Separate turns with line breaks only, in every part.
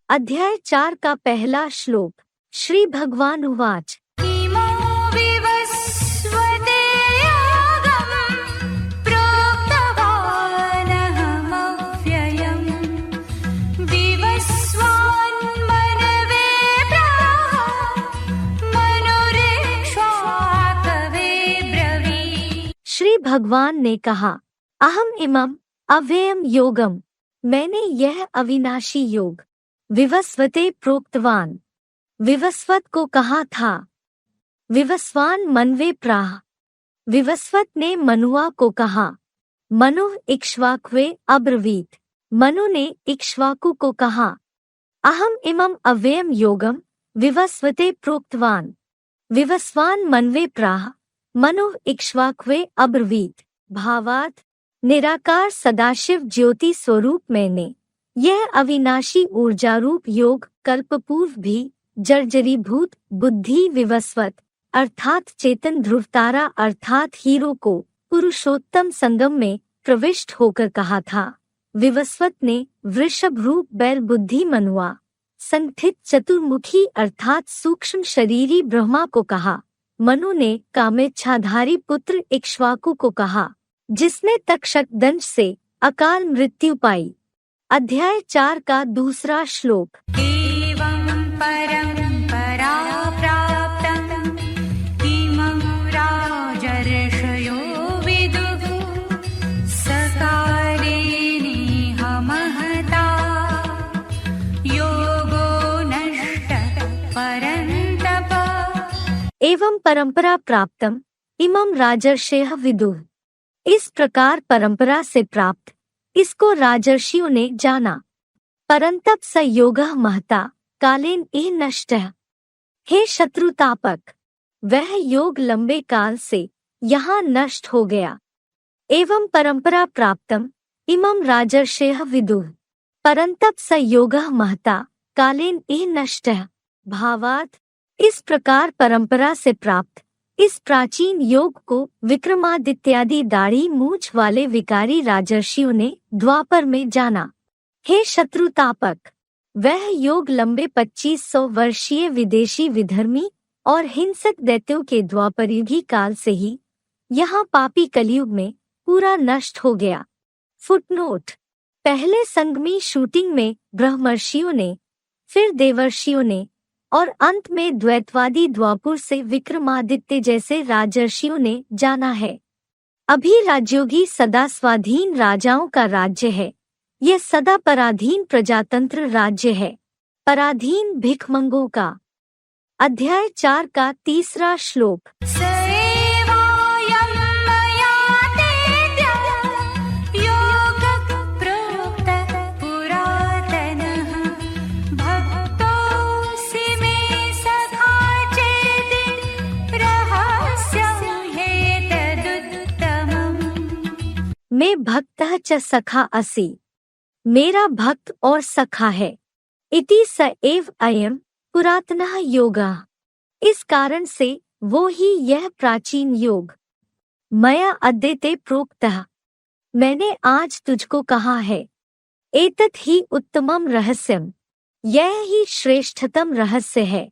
अध्याय 4 का पहला श्लोक। श्री भगवान उवाच।
इमो विवस्वते यागं प्रोक्तवानहमव्ययं विवस्वान्मनवे प्राह मनुरेक्ष्वाकवे ब्रवीत्।
श्री भगवान ने कहा, अहम इमं अव्ययम योगम, मैंने यह अविनाशी योग विवस्वते प्रोक्तवान, विवस्वत को कहा था। विवस्वान मनवे प्राह, विवस्वत ने मनुआ को कहा। मनु इक्ष्वाक्वे अब्रवीत, मनु ने इक्ष्वाकु को कहा। अहम इमं अव्ययम योगम विवस्वते प्रोक्तवान, विवस्वान मनवे प्राह मनु इक्ष्वाक्वे अब्रवीत। भावार्थ, निराकार सदाशिव ज्योति स्वरूप मैंने यह अविनाशी ऊर्जारूप योग कल्पपूर्व भी जर्जरीभूत बुद्धि विवस्वत अर्थात चेतन ध्रुवतारा अर्थात हीरो को पुरुषोत्तम संगम में प्रविष्ट होकर कहा था। विवस्वत ने वृषभ रूप बैल बुद्धि मनुआ संस्थित चतुर्मुखी अर्थात सूक्ष्म शरीरी ब्रह्मा को कहा। मनु ने कामेच्छाधारी पुत्र इक्ष्वाकु को कहा, जिसने तक्षक दंश से अकाल मृत्यु पाई। अध्याय 4 का दूसरा श्लोक।
एवं परम्परा प्राप्तं इमं राजर्षयो विदुः सकारेणेह महता योगो नष्टः परन्तप।
एवं परंपरा प्राप्तम इमं राजर्षयः विदुः, इस प्रकार परंपरा से प्राप्त इसको राजर्षियों ने जाना। परंतप स योगः महता कालेन इह नष्टः, हे शत्रुतापक, वह योग लंबे काल से यहाँ नष्ट हो गया। एवं परंपरा प्राप्तम इमं राजर्षयः विदुः परंतप स योगः महता कालेन इह नष्टः। भावार्थ, इस प्रकार परंपरा से प्राप्त इस प्राचीन योग को विक्रमादित्यादि दाढ़ी मूछ वाले विकारी राजर्षियों ने द्वापर में जाना। हे शत्रुतापक, वह योग लंबे 2500 वर्षीय विदेशी विधर्मी और हिंसक दैत्यों के द्वापरयुगी काल से ही यहाँ पापी कलयुग में पूरा नष्ट हो गया। फुटनोट, पहले संगमी शूटिंग में ब्रह्मर्षियों ने, फिर देवर्षियों ने और अंत में द्वैतवादी द्वापुर से विक्रमादित्य जैसे राजर्षियों ने जाना है। अभी राजयोगी सदा स्वाधीन राजाओं का राज्य है, यह सदा पराधीन प्रजातंत्र राज्य है, पराधीन भिखमंगों का। अध्याय 4 का तीसरा श्लोक। मैं भक्तः च सखा असि, मेरा भक्त और सखा है। इति स एव अयम् पुरातनः योगः, इस कारण से वो ही यह प्राचीन योग। मया अद्य ते प्रोक्तः, मैंने आज तुझको कहा है। एतत् ही उत्तमम रहस्यम, यह ही श्रेष्ठतम रहस्य है।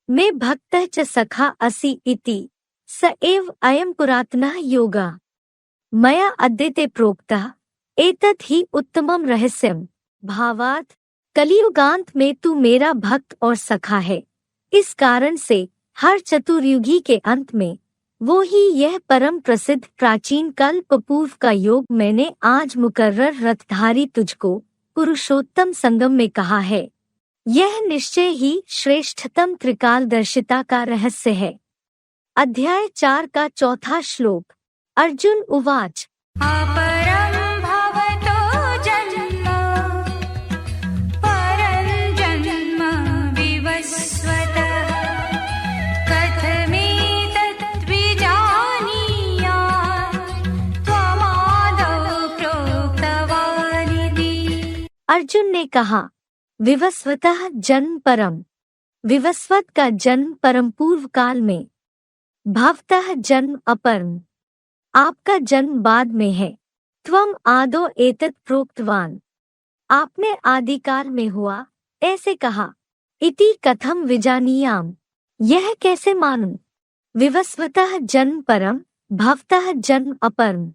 मैं भक्तः च सखा असि इति स एव अयम् पुरातनः योगः मया अद्य ते प्रोक्तः एतत् ही उत्तमम रहस्यम। भावार्थ, कलियुगांत में तू मेरा भक्त और सखा है, इस कारण से हर चतुर्युगी के अंत में वो ही यह परम प्रसिद्ध प्राचीन कल्प पूर्व का योग मैंने आज मुकर्रर रथधारी तुझको पुरुषोत्तम संगम में कहा है। यह निश्चय ही श्रेष्ठतम त्रिकालदर्शिता का रहस्य है। अध्याय 4 का चौथा श्लोक। अर्जुन उवाच।
अपरं भवतो जन्म परं जन्म विवस्वतः कथमेतत् विजानीयात् त्वमादौ प्रोक्तवानिति।
अर्जुन ने कहा, विवस्वतः जन्म परम, विवस्वत का जन्म परम पूर्व काल में, भवतः जन्म अपरम, आपका जन्म बाद में है। त्वम आदो एतत् प्रोक्तवान, आपने आदिकाल में हुआ ऐसे कहा। इति कथम विजानीयाम, यह कैसे मानूं। विवस्वतः जन्म परम, भवतः जन्म अपरम।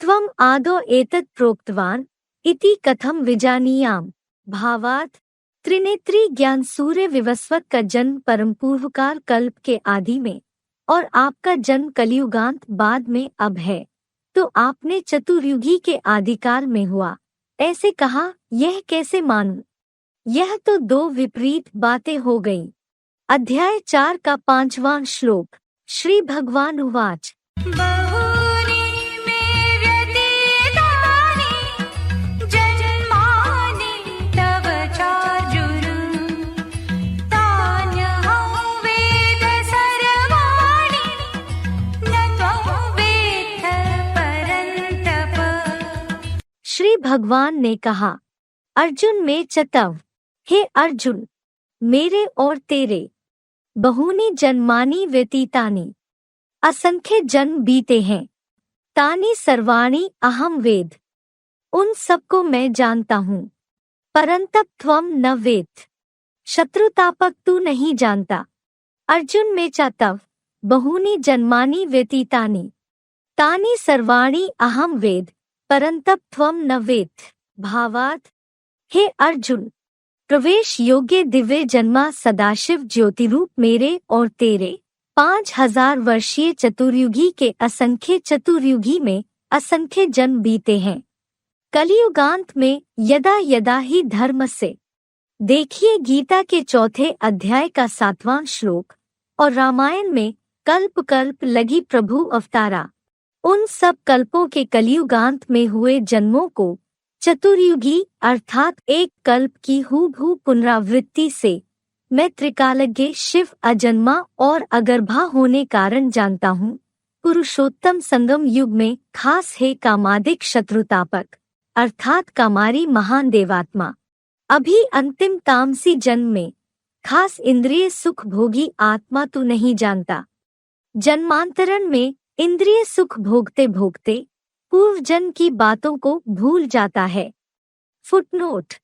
त्वम आदौ एतत् प्रोक्तवान, इति कथम विजानीयाम। भावार्थ, त्रिनेत्री ज्ञान सूर्य विवस्वत का जन्म परम पूर्वकाल कल्प के आदि में और आपका जन्म कलियुगांत बाद में अब है, तो आपने चतुर्युगी के आदिकाल में हुआ, ऐसे कहा, यह कैसे मानूं। यह तो दो विपरीत बातें हो गईं। अध्याय 4 का 5वां श्लोक। श्री भगवान उवाच।
बहूनि मे व्यतीतानि जन्मानि तव चार्जुन, तान्यहं वेद सर्वाणि न त्वं वेत्थ परन्तप।
श्री भगवान ने कहा, अर्जुन में च तव, हे अर्जुन, मेरे और तेरे, बहुनी जन्मानि व्यतीतानि, असंख्य जन्म बीते हैं, तानि सर्वाणि अहम वेद, उन सबको मैं जानता हूँ, परंतप त्वम न वेत्थ, शत्रुतापक तू नहीं जानता। अर्जुन में च तव, बहुनी जन्मानि व्यतीतानि, तानि सर्वाणि अहम वेद, परंतप त्वम न वेत्थ। भावार्थ, हे अर्जुन, प्रवेश योग्य दिव्य जन्मा सदाशिव ज्योतिरूप मेरे और तेरे 5000 वर्षीय चतुर्युगी के असंख्य चतुर्युगी में असंख्य जन्म बीते हैं। कलियुगांत में यदा यदा ही धर्म से। देखिए गीता के 4थे अध्याय का 7वां श्लोक। और रामायण में कल्प कल्प लगी प्रभु अवतारा, उन सब कल्पों के कलियुगांत में हुए जन्मों को चतुर्युगी अर्थात एक कल्प की हूबहू पुनरावृत्ति से मैं त्रिकालज्ञ शिव अजन्मा और अगर्भा होने कारण जानता हूँ। पुरुषोत्तम संगम युग में खास है कामादिक शत्रुतापक अर्थात कामारी महान देवात्मा। अभी अंतिम तामसी जन्म में खास इंद्रिय सुख भोगी आत्मा तू नहीं जानता। जन्मांतरण में इंद्रिय सुख भोगते भोगते पूर्व जन्म की बातों को भूल जाता है। फुटनोट,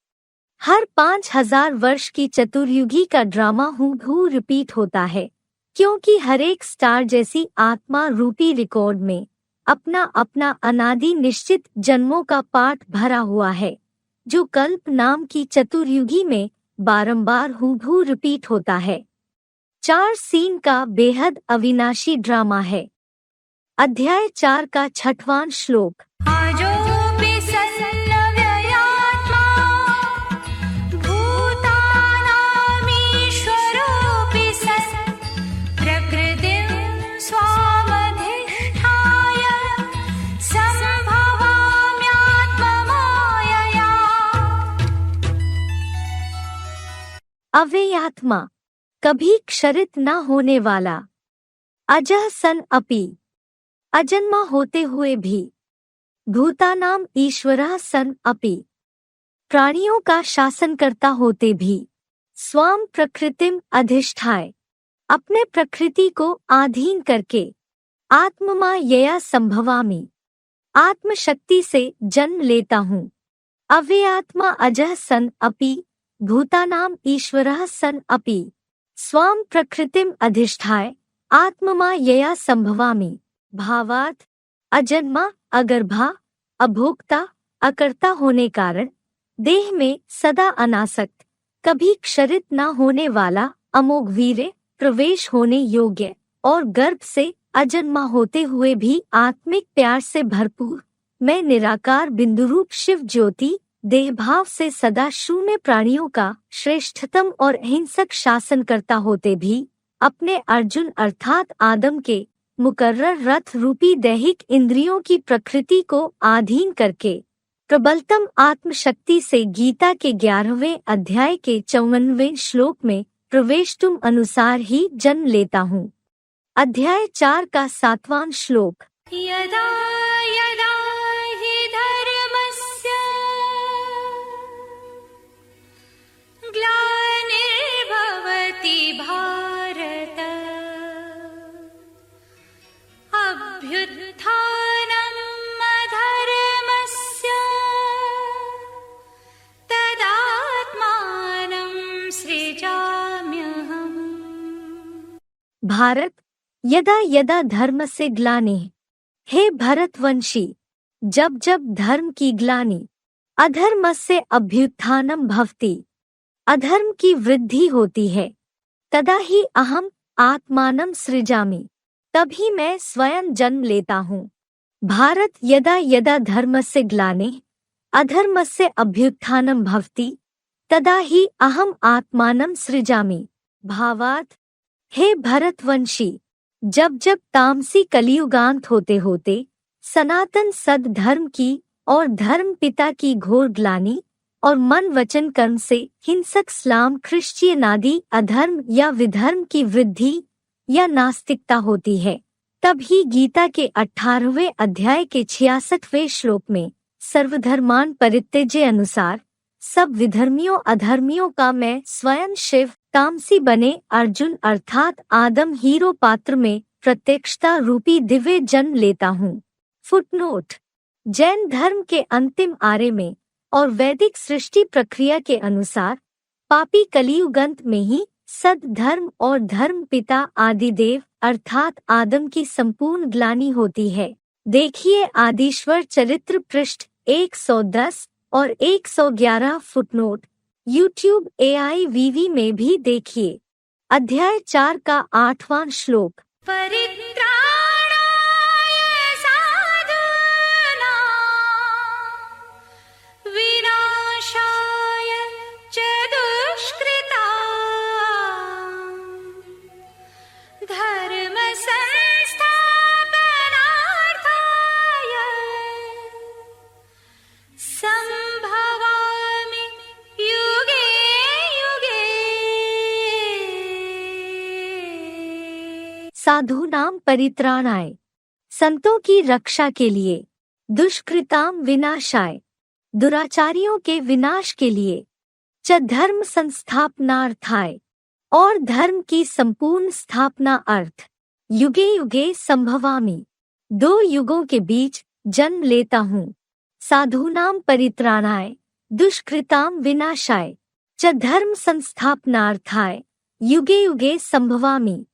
हर 5000 वर्ष की चतुर्युगी का ड्रामा हूबहू रिपीट होता है, क्योंकि हर एक स्टार जैसी आत्मा रूपी रिकॉर्ड में अपना अपना अनादि निश्चित जन्मों का पाठ भरा हुआ है, जो कल्प नाम की चतुर्युगी में बारंबार हूबहू रिपीट होता है। 4 सीन का बेहद अविनाशी ड्रामा है। अध्याय 4 का 6वां श्लोक।
आजोऽपि सन्नव्ययात्मा भूतानामीश्वरोऽपि सन् प्रकृतिं स्वामधिष्ठाय सम्भवाम्यात्ममायया।
अव्ययात्मा, कभी क्षरित न होने वाला। अजः सन अपि, अजन्मा होते हुए भी। भूतानाम ईश्वरः सन अपि, प्राणियों का शासन करता होते भी। स्वाम प्रकृतिम अधिष्ठाय, अपने प्रकृति को आधीन करके। आत्ममा यया संभवामि, आत्मशक्ति से जन्म लेता हूँ। अव्ययात्मा अजः सन अपि, भूतानाम ईश्वरः सन अपि। स्वाम प्रकृतिम अधिष्ठाय, आत्ममा यया संभवामि। भावार्थ, अजन्मा, अगर्भा, अभोक्ता, अकर्ता होने कारण देह में सदा अनासक्त, कभी क्षरित न होने वाला, अमोघ वीर्य, प्रवेश होने योग्य और गर्भ से अजन्मा होते हुए भी आत्मिक प्यार से भरपूर मैं निराकार बिंदुरूप शिव ज्योति देहभाव से सदा शून्य प्राणियों का श्रेष्ठतम और अहिंसक शासन करता होते भी अपने अर्जुन अर्थात आदम के मुकर्रर रथ रूपी दैहिक इंद्रियों की प्रकृति को आधीन करके प्रबलतम आत्मशक्ति से गीता के 11वें अध्याय के 54वें श्लोक में प्रवेश तुम अनुसार ही जन्म लेता हूँ। अध्याय 4 का 7वां श्लोक।
यदा यदा हि धर्मस्य ग्लानिर्भवति भारत अभ्युत्थानम् अधर्मस्य तदात्मानं
भारत यदा यदा धर्मस्य ग्लानिः। हे भरतवंशी, जब जब धर्म की ग्लानि, अधर्मस्य अभ्युत्थानं भवति, अधर्म की वृद्धि होती है, तदा ही अहम आत्मानं सृजामि, तभी मैं स्वयं जन्म लेता हूँ। भारत यदा यदा धर्मस्य ग्लानिः अधर्मस्य अभ्युत्थानं भवति, तदा ही अहम आत्मानं सृजामि। भावार्थ, हे भरतवंशी, जब जब तामसी कलियुगांत होते होते सनातन सद धर्म की और धर्म पिता की घोर ग्लानि और मन वचन कर्म से हिंसक इस्लाम ख्रिश्चियन आदि अधर्म या विधर्म की वृद्धि या नास्तिकता होती है, तब ही गीता के 18वें अध्याय के 66वें श्लोक में सर्वधर्मान परित्यज्य अनुसार सब विधर्मियों अधर्मियों का मैं स्वयं शिव तामसी बने अर्जुन अर्थात आदम हीरो पात्र में प्रत्यक्षता रूपी दिव्य जन्म लेता हूँ। फुटनोट: जैन धर्म के अंतिम आर्य में और वैदिक सृष्टि प्रक्रिया के अनुसार पापी कलियुगंत में ही सद धर्म और धर्म पिता आदिदेव अर्थात आदम की संपूर्ण ग्लानि होती है। देखिए आदिश्वर चरित्र पृष्ठ 110 और 111 फुटनोट। YouTube AIVV में भी देखिए। अध्याय 4 का 8वां श्लोक।
परित्राणाय साधूनां विनाशाय च दुष्कृतां धर्म संस्थापनार्थाय संभवामि युगे युगे।
साधूनाम परित्राणाय, संतों की रक्षा के लिए, दुष्कृताम विनाशाय, दुराचारियों के विनाश के लिए, च धर्म संस्थापनार्थाय, और धर्म की संपूर्ण स्थापना अर्थ, युगे युगे संभवामि, 2 युगों के बीच जन्म लेता हूँ। साधूनाम परित्राणाय, दुष्कृताम विनाशाय, च धर्म संस्थापनार्थाय, युगे युगे संभवामि।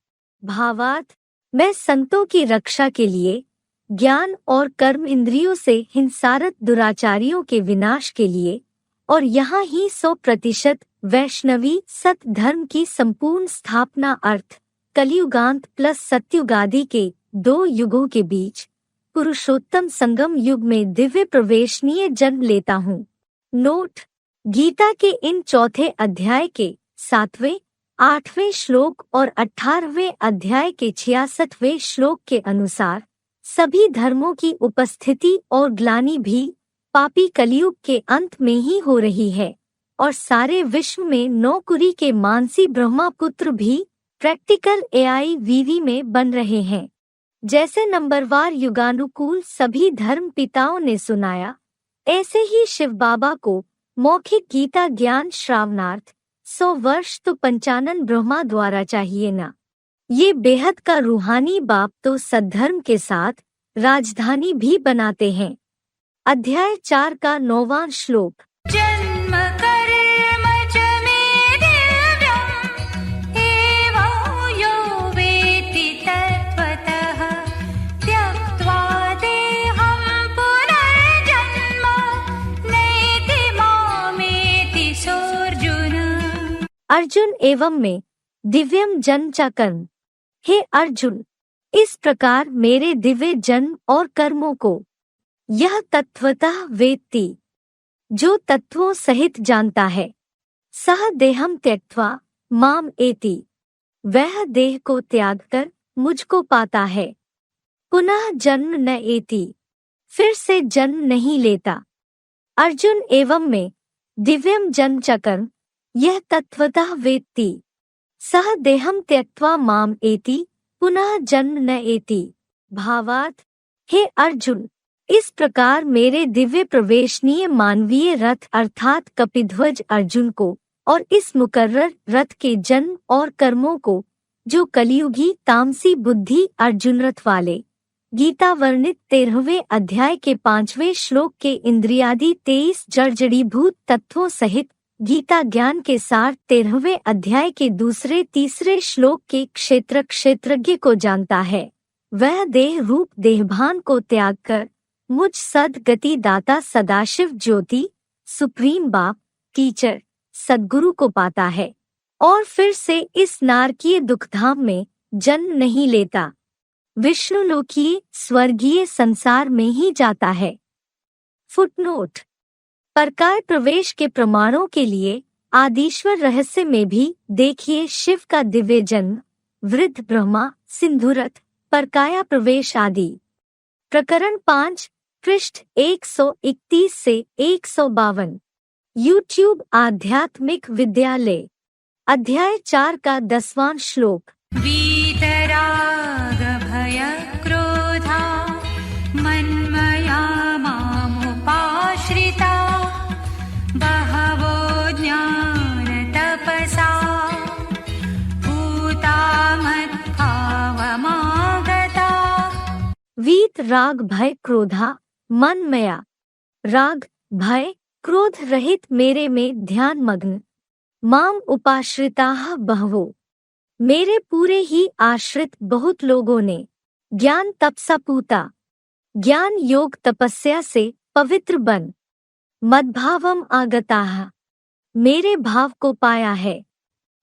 भावार्थ, मैं संतों की रक्षा के लिए, ज्ञान और कर्म इंद्रियों से हिंसारत दुराचारियों के विनाश के लिए और यहाँ ही 100% वैष्णवी सत धर्म की संपूर्ण स्थापना अर्थ कलियुगांत प्लस सत्युगादि के 2 युगों के बीच पुरुषोत्तम संगम युग में दिव्य प्रवेशनीय जन्म लेता हूँ। नोट: गीता के इन 4थे अध्याय के 7वें 8वें श्लोक और 18वें अध्याय के 66वें श्लोक के अनुसार सभी धर्मों की उपस्थिति और ग्लानि भी पापी कलियुग के अंत में ही हो रही है और सारे विश्व में नौकुरी के मानसी ब्रह्मपुत्र भी प्रैक्टिकल AIVV में बन रहे हैं। जैसे नंबरवार युगानुकूल सभी धर्म पिताओं ने सुनाया, ऐसे ही शिव बाबा को मौखिक गीता ज्ञान श्रावणार्थ 100 वर्ष तो पंचानन ब्रह्मा द्वारा चाहिए ना। ये बेहद का रूहानी बाप तो सद्धर्म के साथ राजधानी भी बनाते हैं। अध्याय 4 का 9वां श्लोक।
जन्म कर्म च मे दिव्यम् एवं यो वेत्ति तत्त्वतः त्यक्त्वा देहं पुनर्जन्म नैति मामेति सोऽर्जुन।
अर्जुन एवं में दिव्यम जन्म च कर्म। हे अर्जुन, इस प्रकार मेरे दिव्य जन्म और कर्मों को यह तत्वतः वेत्ति, जो तत्वों सहित जानता है, सह देहम त्यक्त्वा माम एति, वह देह को त्याग कर मुझको पाता है, पुनः जन्म न एति, फिर से जन्म नहीं लेता। अर्जुन एवं में दिव्यम जन्म च कर्म, यह तत्वतः वेत्ति, सह देहम त्यक्त्वा माम एति, पुनः जन्म न एति। भावार्थ, हे अर्जुन, इस प्रकार मेरे दिव्य प्रवेशनीय मानवीय रथ अर्थात कपिध्वज अर्जुन को और इस मुकर्रर रथ के जन्म और कर्मों को, जो कलियुगी तामसी बुद्धि अर्जुन रथ वाले, गीता वर्णित 13वें अध्याय के 5वें श्लोक के इंद्रियादि 23 जड़जड़ीभूत तत्वों सहित गीता ज्ञान के सार 13वें अध्याय के दूसरे तीसरे श्लोक के क्षेत्रज्ञ को जानता है, वह देह रूप देहभान को त्याग कर मुझ सद्गति दाता सदाशिव ज्योति सुप्रीम बाप टीचर सद्गुरु को पाता है और फिर से इस नारकीय दुखधाम में जन्म नहीं लेता, विष्णुलोकीय स्वर्गीय संसार में ही जाता है। फुटनोट: परकाय प्रवेश के प्रमाणों के लिए आदिश्वर रहस्य में भी देखिए शिव का दिव्य जन्म, वृद्ध ब्रह्मा, सिंधुरथ, परकाया प्रवेश आदि। प्रकरण 5, पृष्ठ 131 से 152। यूट्यूब आध्यात्मिक विद्यालय, अध्याय 4 का 10वां श्लोक।
वीतराग भय क्रोधा मन्मया मामुपाश्रिता बहवो ज्ञान तपसा भूता मद्भावमागता।
वीत राग भय क्रोधा मनमया, राग भय क्रोध रहित मेरे में ध्यान मग्न, माम उपाश्रिताः बहवो, मेरे पूरे ही आश्रित बहुत लोगों ने, ज्ञान तपसा पूता, ज्ञान योग तपस्या से पवित्र बन, मद्भावम आगताः, मेरे भाव को पाया है।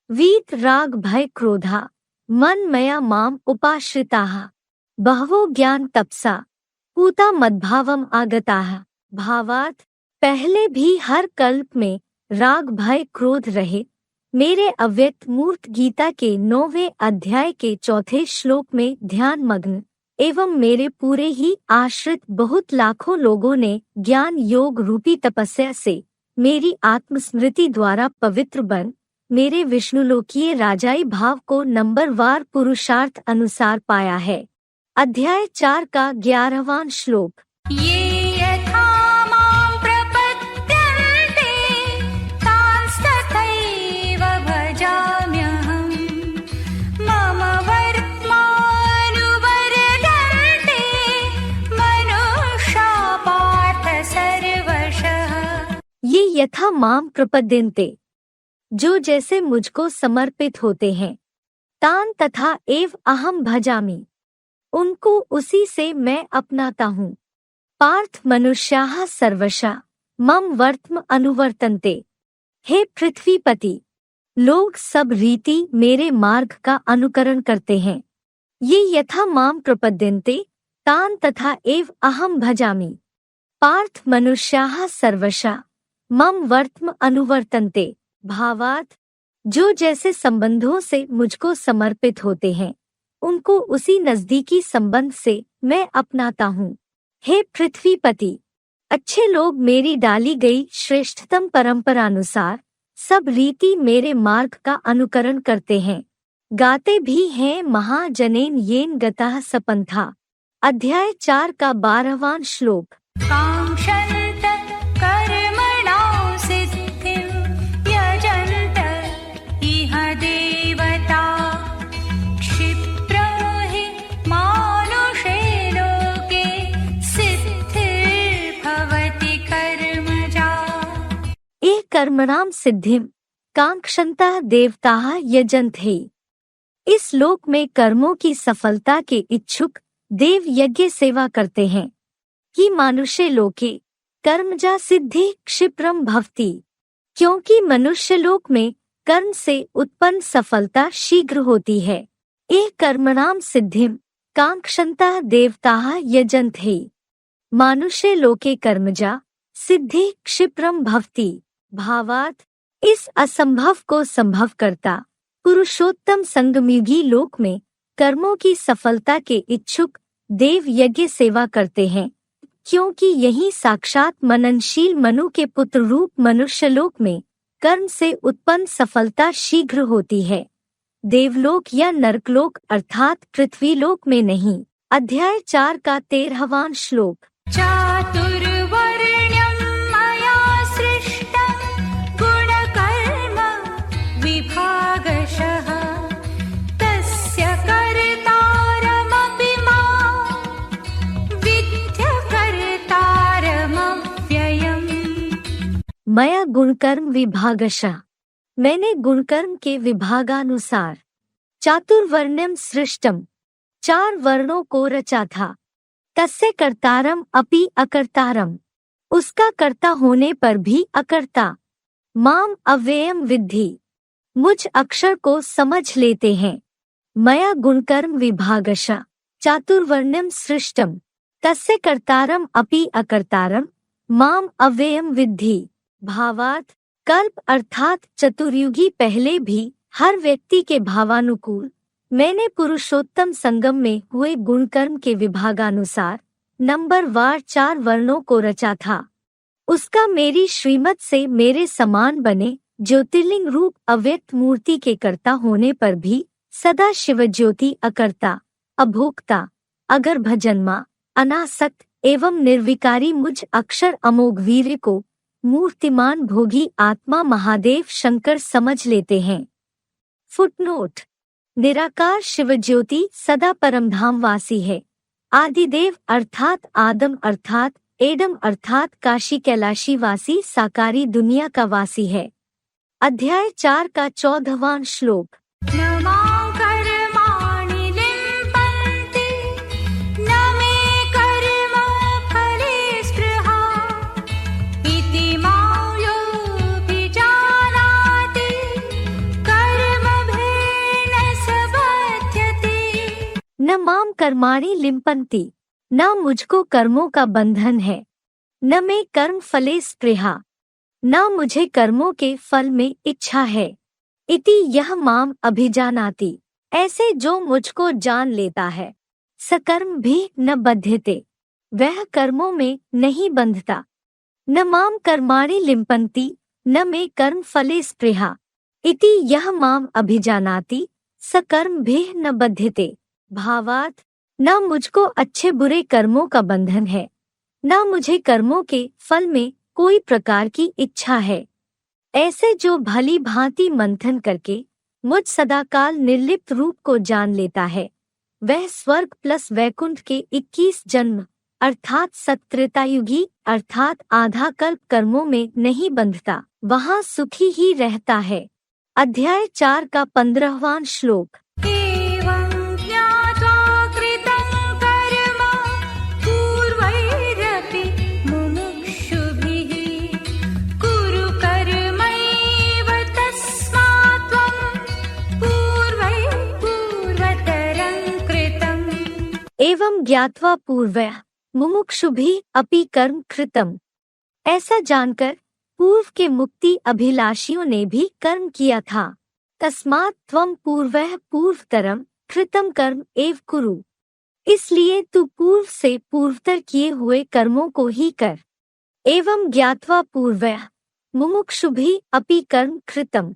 वीत राग भय क्रोधा मन मया माम उपाश्रिताः बहवो ज्ञान तपसा पूता मद्भावम आगताः। भावार्थ: पहले भी हर कल्प में राग भय क्रोध रहे मेरे अव्यक्त मूर्त गीता के 9वें अध्याय के 4थे श्लोक में ध्यान मग्न एवं मेरे पूरे ही आश्रित बहुत लाखों लोगों ने ज्ञान योग रूपी तपस्या से मेरी आत्मस्मृति द्वारा पवित्र बन मेरे विष्णुलोकीय राजाई भाव को नंबरवार पुरुषार्थ अनुसार पाया है। अध्याय 4 का 11वां श्लोक।
ये यथा मां प्रपद्यन्ते तांस्तथैव भजाम्यहम् मम वर्त्मानुवर्धन्ते मनुष्या पार्थ सर्वशः।
ये यथा माम प्रपद्यन्ते, जो जैसे मुझको समर्पित होते हैं, तान तथा एव अहम भजामि, उनको उसी से मैं अपनाता हूँ। पार्थ मनुष्याः सर्वशः मम वर्त्म अनुवर्तन्ते, हे पृथ्वीपति, लोग सब रीति मेरे मार्ग का अनुकरण करते हैं। ये यथा माम प्रपद्यन्ते तान तथा एव अहम भजामि, पार्थ मनुष्याः सर्वशः मम वर्त्म अनुवर्तन्ते। भावार्थ: जो जैसे संबंधों से मुझको समर्पित होते हैं उनको उसी नजदीकी संबंध से मैं अपनाता हूँ। हे पृथ्वीपति, अच्छे लोग मेरी डाली गई श्रेष्ठतम परंपरानुसार सब रीति मेरे मार्ग का अनुकरण करते हैं, गाते भी हैं महाजनेन येन गतः सपंथा। अध्याय 4 का 12वां श्लोक।
कांक्षन्त कर्मणां सिद्धिं यजन्त इह देवता क्षिप्रं हि मानुषे लोके सिद्धिर्भवति कर्मजा।
ये कर्मणाम सिद्धिम कांक्षन्तः देवताः यजन्ते। इस लोक में कर्मों की सफलता के इच्छुक देव यज्ञ सेवा करते हैं कि मानुष्य लोके कर्मजा सिद्धि क्षिप्रम भवति, क्योंकि मनुष्य लोक में कर्म से उत्पन्न सफलता शीघ्र होती है। ये कर्मणाम सिद्धिम कांक्षन्तः देवताः यजन्ते। मानुष्य लोके कर्मजा सिद्धि क्षिप्रम भवति। भावार्थ: इस असंभव को संभव करता पुरुषोत्तम संगमयुगी लोक में कर्मों की सफलता के इच्छुक देव यज्ञ सेवा करते हैं, क्योंकि यही साक्षात मननशील मनु के पुत्र रूप मनुष्यलोक में कर्म से उत्पन्न सफलता शीघ्र होती है, देवलोक या नरकलोक अर्थात पृथ्वीलोक में नहीं। अध्याय 4 का 13वां श्लोक।
चातुर्वर्ण्यं मया सृष्टं गुणकर्म विभागशः तस्य कर्तारमपि मां विद्य कर्तारमव्ययम्।
मया गुणकर्म विभागशः, मैंने गुणकर्म के विभागानुसार चातुर्वर्ण्यम सृष्टम, 4 वर्णों को रचा था। तस्य कर्तारम अपि अकर्तारम, उसका कर्ता होने पर भी अकर्ता। माम अव्ययम विद्धि, मुझ अक्षर को समझ लेते हैं। मया गुणकर्म विभागशः चातुर्वर्ण्यम सृष्टम, तस्य कर्तारम अपि अकर्तारम माम अव्ययम विद्धि। भावार्थ, कल्प अर्थात चतुर्युगी पहले भी हर व्यक्ति के भावानुकूल मैंने पुरुषोत्तम संगम में हुए गुणकर्म के विभागानुसार नंबरवार 4 वर्णों को रचा था। उसका मेरी श्रीमत से मेरे समान बने ज्योतिर्लिंग रूप अव्यक्त मूर्ति के कर्ता होने पर भी सदा शिवज्योति अकर्ता, अभोक्ता, अगर्भजन्मा, अनासक्त एवं निर्विकारी मुझ अक्षर अमोघ वीर्य को मूर्तिमान भोगी आत्मा महादेव शंकर समझ लेते हैं। फुटनोट: निराकार शिवज्योति सदा परमधाम वासी है। आदिदेव अर्थात आदम अर्थात एडम अर्थात काशी कैलाशी वासी साकारी दुनिया का वासी है। अध्याय 4 का 14वां श्लोक।
न मां कर्माणि लिम्पन्ति, न मे कर्म फले स्पृहा, इति मां योऽभिजानाति, कर्मभिर्न स बध्यते।
न माम कर्माणि लिम्पन्ति, न मुझको कर्मों का बंधन है। न मैं कर्म फले स्पृहा, न मुझे कर्मों के फल में इच्छा है। इति यह माम अभिजानाति, ऐसे जो मुझको जान लेता है। सकर्म भी न बध्यते, वह कर्मों में नहीं बंधता। न माम कर्माणि लिम्पन्ति, न मैं कर्म फले स्पृहा, इति यह माम अभिजानाति, सकर्म भी न बध्यते। भावार्थ, न मुझको अच्छे बुरे कर्मों का बंधन है, न मुझे कर्मों के फल में कोई प्रकार की इच्छा है। ऐसे जो भली भांति मंथन करके मुझ सदाकाल निर्लिप्त रूप को जान लेता है, वह स्वर्ग प्लस वैकुंठ के 21 जन्म अर्थात सत्रेतायुगी अर्थात आधा कल्प कर्मों में नहीं बंधता, वहाँ सुखी ही रहता है। अध्याय 4 का 15वां श्लोक।
एवं ज्ञात्वा कृतं कर्म पूर्वैरपि मुमुक्षुभिः, कुरु कर्मैव तस्मात् त्वं पूर्वतरं कृतम्।
एवं ज्ञात्वा पूर्वया मुमुक्षुभिः अपि कर्म कृतम्, ऐसा जानकर पूर्व के मुक्ति अभिलाषियों ने भी कर्म किया था। तस्मात् त्वं पूर्वः पूर्वतरम कृतम कर्म एव कुरु, इसलिए तू पूर्व से पूर्वतर किए हुए कर्मों को ही कर। एवं ज्ञात्वा पूर्वः मुमुक्षुभिः अपि कर्म कृतम्,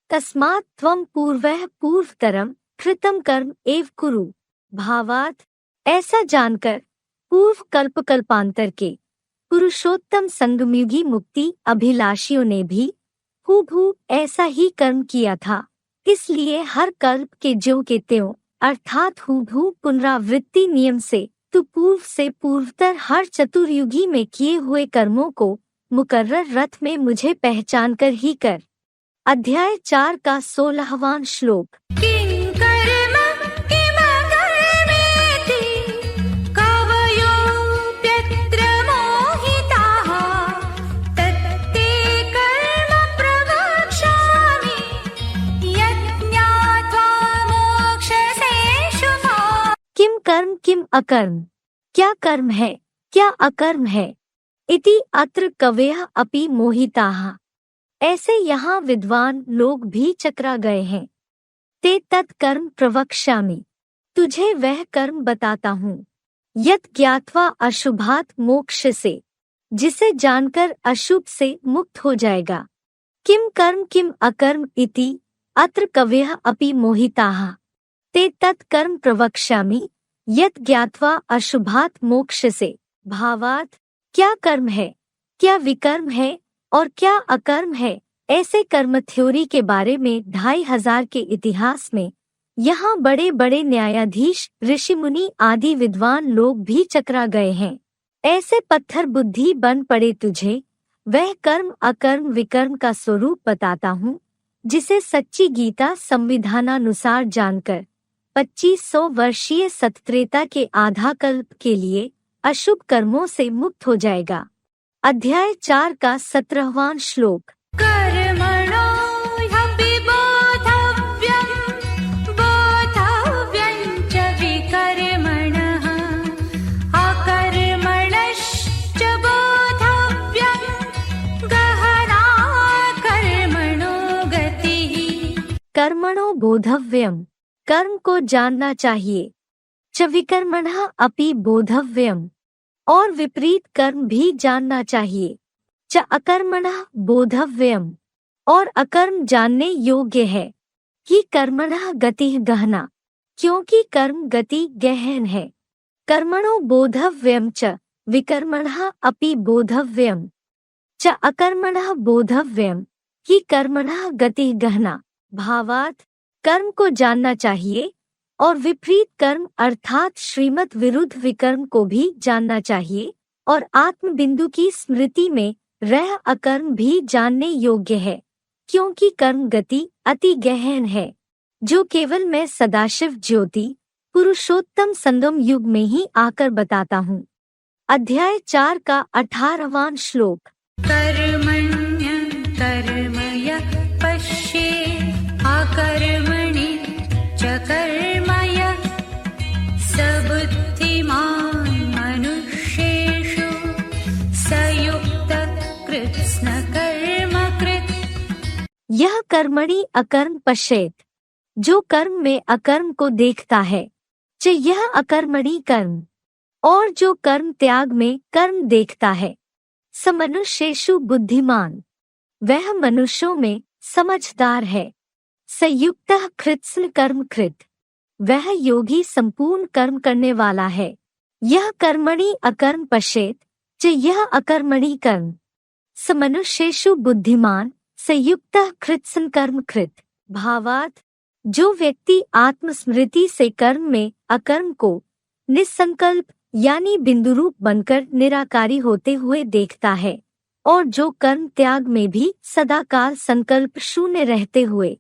तस्मात् त्वं पूर्वः पूर्वतरम कृतम कर्म एव कुरु। भावार्थ, ऐसा जानकर पूर्व कल्प कल्पांतर के पुरुषोत्तम संगमयुगी मुक्ति अभिलाषियों ने भी हूबहू ऐसा ही कर्म किया था। इसलिए हर कल्प के ज्यों के त्यों अर्थात हूबहू पुनरावृत्ति नियम से तू पूर्व से पूर्वतर हर चतुर्युगी में किए हुए कर्मों को मुकर्रर रथ में मुझे पहचान कर ही कर। अध्याय 4 का 16वां श्लोक।
किं कर्म किमकर्मेति कवयोऽप्यत्र मोहिताः, तत्ते कर्म प्रवक्ष्यामि यज्ञात्वा मोक्षसे शुभाः।
किम कर्म किम अकर्म, क्या कर्म है क्या अकर्म है। इति अत्र कवयः अपि मोहिताः, ऐसे यहाँ विद्वान लोग भी चकरा गए हैं। ते तत्कर्म प्रवक्ष्यामि, तुझे वह कर्म बताता हूँ। यत् ज्ञात्वा अशुभात् मोक्ष से, जिसे जानकर अशुभ से मुक्त हो जाएगा। किम कर्म किम अकर्म इति अत्र कवयः अपि मोहिताः, ते तत्कर्म प्रवक्ष्यामि यत् ज्ञात्वा अशुभात् मोक्ष से। भावार्थ, क्या कर्म है क्या विकर्म है और क्या अकर्म है, ऐसे कर्म थ्योरी के बारे में 2500 के इतिहास में यहाँ बड़े बड़े न्यायाधीश ऋषि मुनि आदि विद्वान लोग भी चकरा गए हैं। ऐसे पत्थर बुद्धि बन पड़े तुझे वह कर्म अकर्म विकर्म का स्वरूप बताता हूँ, जिसे सच्ची गीता संविधानानुसार जानकर 2500 वर्षीय सतत्रेता के आधा कल्प के लिए अशुभ कर्मों से मुक्त हो जाएगा। अध्याय 4 का 17वां श्लोक।
कर्मणो ह्यपि बोद्धव्यं बोद्धव्यं च विकर्मणः अकर्मणश्च बोद्धव्यं गहना कर्मणो गतिः।
कर्मणो बोधव्यम, कर्म को जानना चाहिए। च विकर्मणः अपि बोधव्यम, और विपरीत कर्म भी जानना चाहिए। च अकर्मणः बोधव्यम, और अकर्म जानने योग्य है। कि कर्मणः गति गहना, क्योंकि कर्म गति गहन है। कर्मणो बोधव्यम च विकर्मणः अपि बोधव्यम च अकर्मणः बोधव्यम कि कर्मणः गति गहना। भावार्थ, कर्म को जानना चाहिए और विपरीत कर्म अर्थात श्रीमत विरुद्ध विकर्म को भी जानना चाहिए, और आत्म बिंदु की स्मृति में रह अकर्म भी जानने योग्य है, क्योंकि कर्म गति अति गहन है, जो केवल मैं सदाशिव ज्योति पुरुषोत्तम संगम युग में ही आकर बताता हूँ। अध्याय 4 का 18वां श्लोक।
कर्मण्य कर्मय पश्येत् अकर्मणि च कर्मय स बुद्धिमान् मनुष्येषु स युक्तः कृत्स्नकर्म कृत्।
यह कर्मणि अकर्म पश्येत, जो कर्म में अकर्म को देखता है। च यह अकर्मणि कर्म, और जो कर्म त्याग में कर्म देखता है। स मनुष्येषु बुद्धिमान, वह मनुष्यों में समझदार है। संयुक्तः कृत्स्न कर्म कृत, वह योगी संपूर्ण कर्म करने वाला है। यह कर्मणि अकर्म पश्येत, च यह अकर्मणि कर्म। स मनुष्येषु बुद्धिमान संयुक्तः कृत्स्न कर्म कृत। भावार्थ, जो व्यक्ति आत्मस्मृति से कर्म में अकर्म को निसंकल्प यानी बिंदुरूप बनकर निराकारी होते हुए देखता है, और जो कर्म त्याग में भी सदाकाल संकल्प शून्य रहते हुए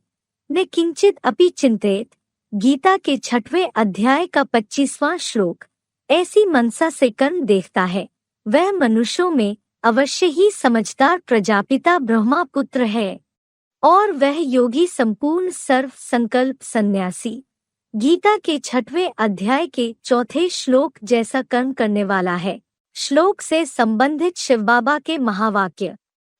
न किंचित अपि चिंतित, गीता के 6वें अध्याय का 25वां श्लोक, ऐसी मनसा से कर्म देखता है, वह मनुष्यों में अवश्य ही समझदार प्रजापिता ब्रह्मा पुत्र है, और वह योगी संपूर्ण सर्व संकल्प सन्यासी गीता के 6वें अध्याय के 4थे श्लोक जैसा कर्म करने वाला है। श्लोक से संबंधित शिव बाबा के महावाक्य।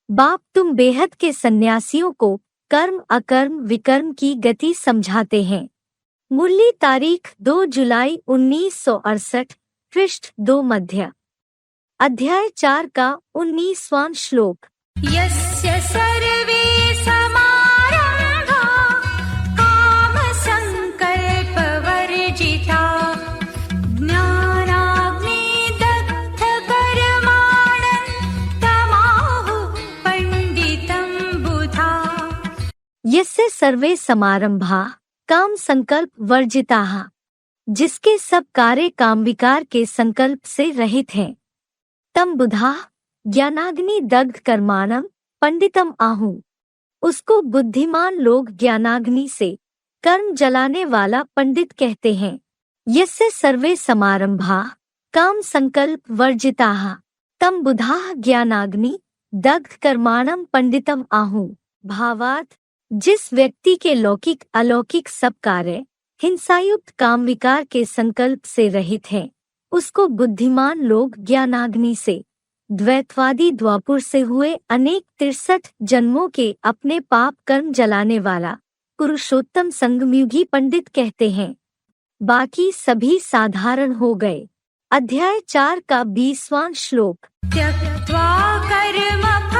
बाप तुम बेहद के सन्यासियों को कर्म अकर्म विकर्म की गति समझाते हैं। मुरली तारीख 2 जुलाई 1968, पृष्ठ 2 मध्य। अध्याय 4 का 19वां श्लोक।
यस्य सर्वे समारम्भा कामसङ्कल्पवर्जिताः ज्ञानाग्निदग्धकर्माणः तमाहुः पण्डितं बुधाः।
यस्य सर्वे समारंभाः काम संकल्प वर्जिताः, जिसके सब कार्य काम विकार के संकल्प से रहित हैं। तम बुधाः ज्ञानाग्नि दग्ध कर्माणम पंडितम आहु, उसको बुद्धिमान लोग ज्ञानाग्नि से कर्म जलाने वाला पंडित कहते हैं। यस्य सर्वे समारंभाः काम संकल्प वर्जिताः तम बुधाः ज्ञानाग्नि दग्ध कर्माणम पंडितम आहु। भावार्थ, जिस व्यक्ति के लौकिक अलौकिक सब कार्य हिंसायुक्त काम विकार के संकल्प से रहित हैं, उसको बुद्धिमान लोग ज्ञानाग्नि से द्वैतवादी द्वापुर से हुए अनेक 63 जन्मों के अपने पाप कर्म जलाने वाला पुरुषोत्तम संगमयुगी पंडित कहते हैं। बाकी सभी साधारण हो गए। अध्याय 4 का 20वां श्लोक।
त्यक्त्वा कर्मफलासङ्गं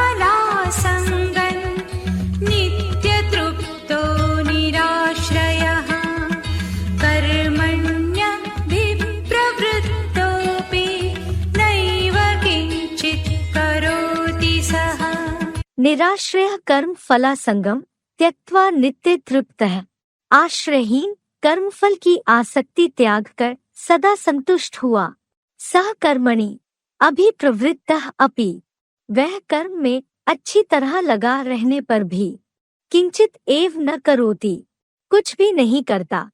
नित्यतृप्तो निराश्रयः कर्मण्यभिप्रवृत्तोऽपि नैव किञ्चित् करोति सः।
निराश्रय कर्म फलासंगम त्यक्त्वा नित्य तृप्तः, आश्रयहीन कर्मफल की आसक्ति त्याग कर सदा संतुष्ट हुआ। सह कर्मणि अभिप्रवृत्तः अपि, वह कर्म में अच्छी तरह लगा रहने पर भी किंचित एव न करोति, कुछ भी नहीं करता।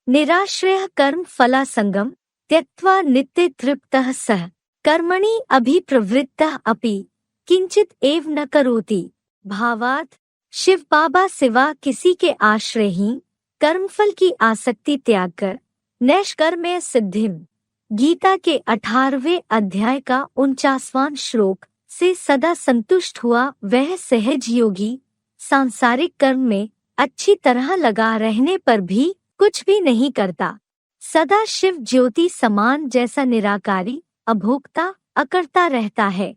निराश्रयः कर्म फलासंगम त्यक्त्वा नित्य तृप्तः सः कर्मणि अभिप्रवृत्तः अपि किंचित एव न करोति। भावार्थ, शिव बाबा सिवा किसी के आश्रयहीन कर्मफल की आसक्ति त्याग कर नैष्कर्म्य सिद्धिम गीता के 18वें अध्याय का 49वां श्लोक से सदा संतुष्ट हुआ वह सहज योगी सांसारिक कर्म में अच्छी तरह लगा रहने पर भी कुछ भी नहीं करता, सदा शिव ज्योति समान जैसा निराकारी अभोक्ता अकर्ता रहता है।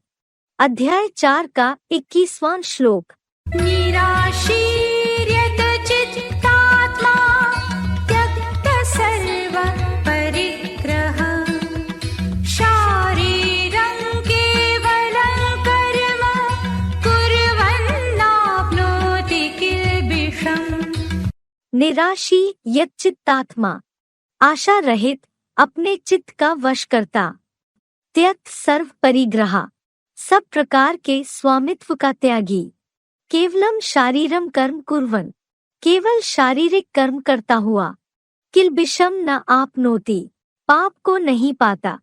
अध्याय 4 का 21वां श्लोक।
निराशीर्यत चित्तात्मा त्यक्त सर्व परिग्रह शारीरं केवलं कर्म कुर्वन्नाप्नोति किल्बिषम्।
निराशी यच्चित्तात्मा, आशा रहित अपने चित्त का वश करता। त्यक्त सर्व परिग्रह, सब प्रकार के स्वामित्व का त्यागी। केवलम शारीरम कर्म कुर्वन, केवल शारीरिक कर्म करता हुआ। किल्बिषम न आपनोति, पाप को नहीं पाता।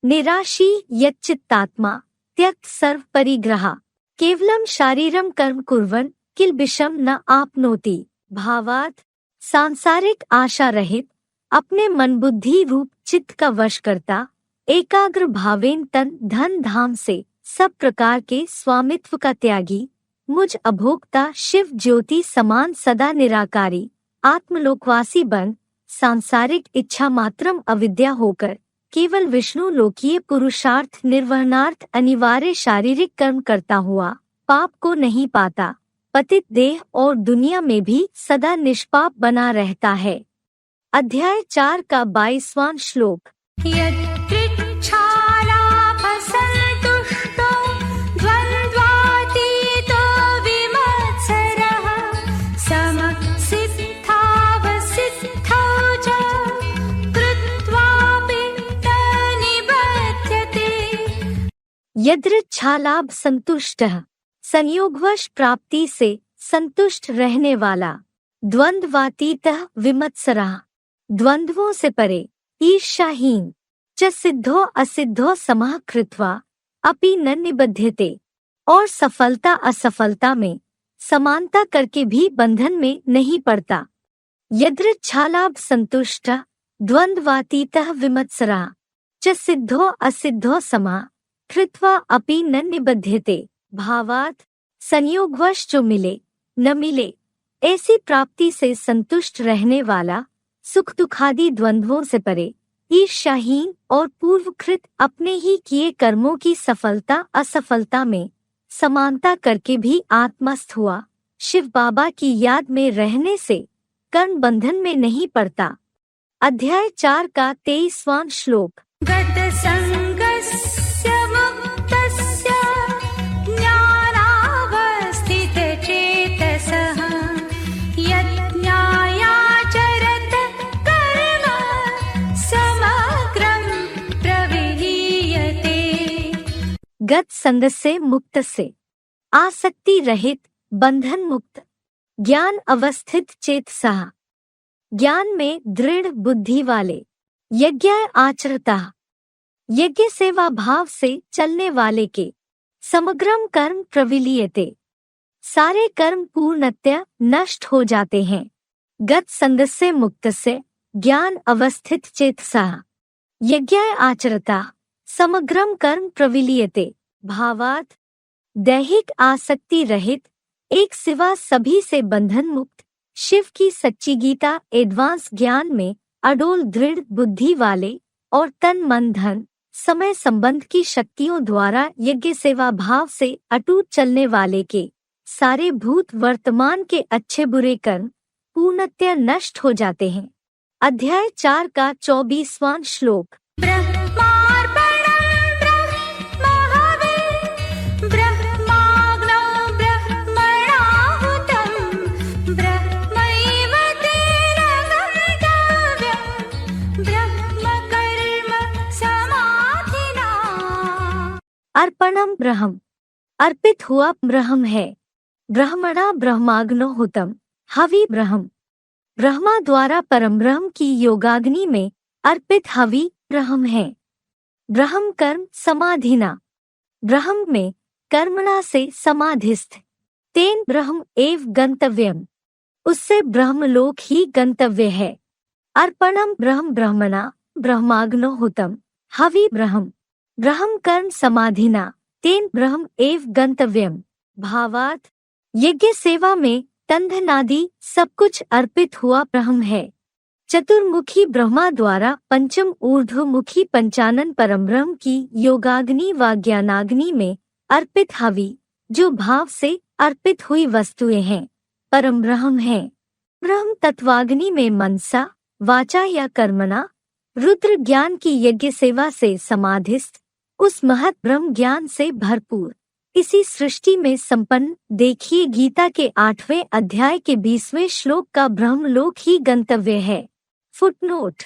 निराशी यच्चित्तात्मा त्यक्त सर्व परिग्रह, केवलम शारीरम कर्म कुर्वन किल्बिषम न आपनोति। भावार्थ, सांसारिक आशा रहित अपने मन बुद्धि रूप चित्त का वश करता, एकाग्र भावेन तन धन धाम से सब प्रकार के स्वामित्व का त्यागी, मुझ अभोक्ता शिव ज्योति समान सदा निराकारी आत्मलोकवासी बन सांसारिक इच्छा मात्रम अविद्या होकर केवल विष्णु लोकीय पुरुषार्थ निर्वहनार्थ अनिवार्य शारीरिक कर्म करता हुआ पाप को नहीं पाता, पतित देह और दुनिया में भी सदा निष्पाप बना रहता है। अध्याय 4 का 22वां श्लोक।
यत्रिच्छालाभसन्तुष्टो द्वन्द्वातीतो विमत्सरः समसिद्धावसिद्धौ च कृत्वापि न निबध्यते।
यदृच्छालाभ संतुष्टः, संयोगवश प्राप्ति से संतुष्ट रहने वाला। द्वंद्वातीतः विमत्सरः, द्वंद्वों से परे। ईर्ष्याहीन च सिद्धो असिद्धो समः कृत्वा अपि न निबध्यते, और सफलता असफलता में समानता करके भी बंधन में नहीं पड़ता। यदृच्छालाभ संतुष्टः द्वंद्वातीतः विमत्सरः च सिद्धो असिद्धो समः कृत्वा अपि न निबध्यते। भावार्थ, संयोगवश जो मिले न मिले ऐसी प्राप्ति से संतुष्ट रहने वाला, सुख दुखादि द्वंद्वों से परे, ईर्ष्याहीन और पूर्वकृत अपने ही किए कर्मों की सफलता असफलता में समानता करके भी आत्मस्थ हुआ, शिव बाबा की याद में रहने से कर्म बंधन में नहीं पड़ता। अध्याय 4 का 23वां श्लोक।
गतसंगस्य मुक्तस्य ज्ञानावस्थितचेतसः यज्ञायाचरत कर्म समग्रं प्रविलीयते।
गत संग से मुक्त से, आसक्ति रहित बंधन मुक्त, ज्ञान अवस्थित चेतसः, ज्ञान में दृढ़ बुद्धि वाले। यज्ञ आचरता, यज्ञ सेवा भाव से चलने वाले के। समग्रम कर्म प्रविलीयते, सारे कर्म पूर्णतः नष्ट हो जाते हैं। गत संग से मुक्त से, ज्ञान अवस्थित चेतसः, यज्ञ आचरता, समग्रम कर्म प्रविलीयते। भावार्थ, दैहिक आसक्ति रहित, एक सिवा सभी से बंधन मुक्त, शिव की सच्ची गीता एडवांस ज्ञान में अडोल दृढ़ बुद्धि वाले और तन मन धन समय संबंध की शक्तियों द्वारा यज्ञ सेवा भाव से अटूट चलने वाले के सारे भूत वर्तमान के अच्छे बुरे कर्म पूर्णतः नष्ट हो जाते हैं। अध्याय 4 का 24वां श्लोक। अर्पणम ब्रह्म, अर्पित हुआ ब्रह्म है। ब्रह्मणा ब्रह्माग्नोहुतम हवि ब्रह्म। ब्रह्मा द्वारा परमब्रह्म की योगाग्नि में अर्पित हवि ब्रह्म है। ब्रह्म कर्म समाधिना। ब्रह्म में कर्मणा से समाधिस्थ। तेन ब्रह्म एव गंतव्यम। उससे ब्रह्मलोक ही गंतव्य है। अर्पणम ब्रह्म ब्रह्मणा ब्रह्माग्नोहुतम हवि ब्रह्म। ब्रह्म कर्म समाधिना तेन ब्रह्म एव गंतव्यम। भावार्थ, यज्ञ सेवा में तंधनादि सब कुछ अर्पित हुआ ब्रह्म है। चतुर्मुखी ब्रह्मा द्वारा पंचम ऊर्ध्वमुखी पंचानन परमब्रह्म की योगाग्नि व ज्ञानाग्नि में अर्पित हवि, जो भाव से अर्पित हुई वस्तुएं हैं, परम ब्रह्म है। ब्रह्म तत्वाग्नि में मनसा, वाचा या कर्मणा रुद्र ज्ञान की यज्ञ सेवा से समाधिस्थ, उस महत ब्रह्म ज्ञान से भरपूर इसी सृष्टि में संपन्न, देखिए गीता के 8वें अध्याय के 20वें श्लोक का ब्रह्मलोक ही गंतव्य है। फुटनोट: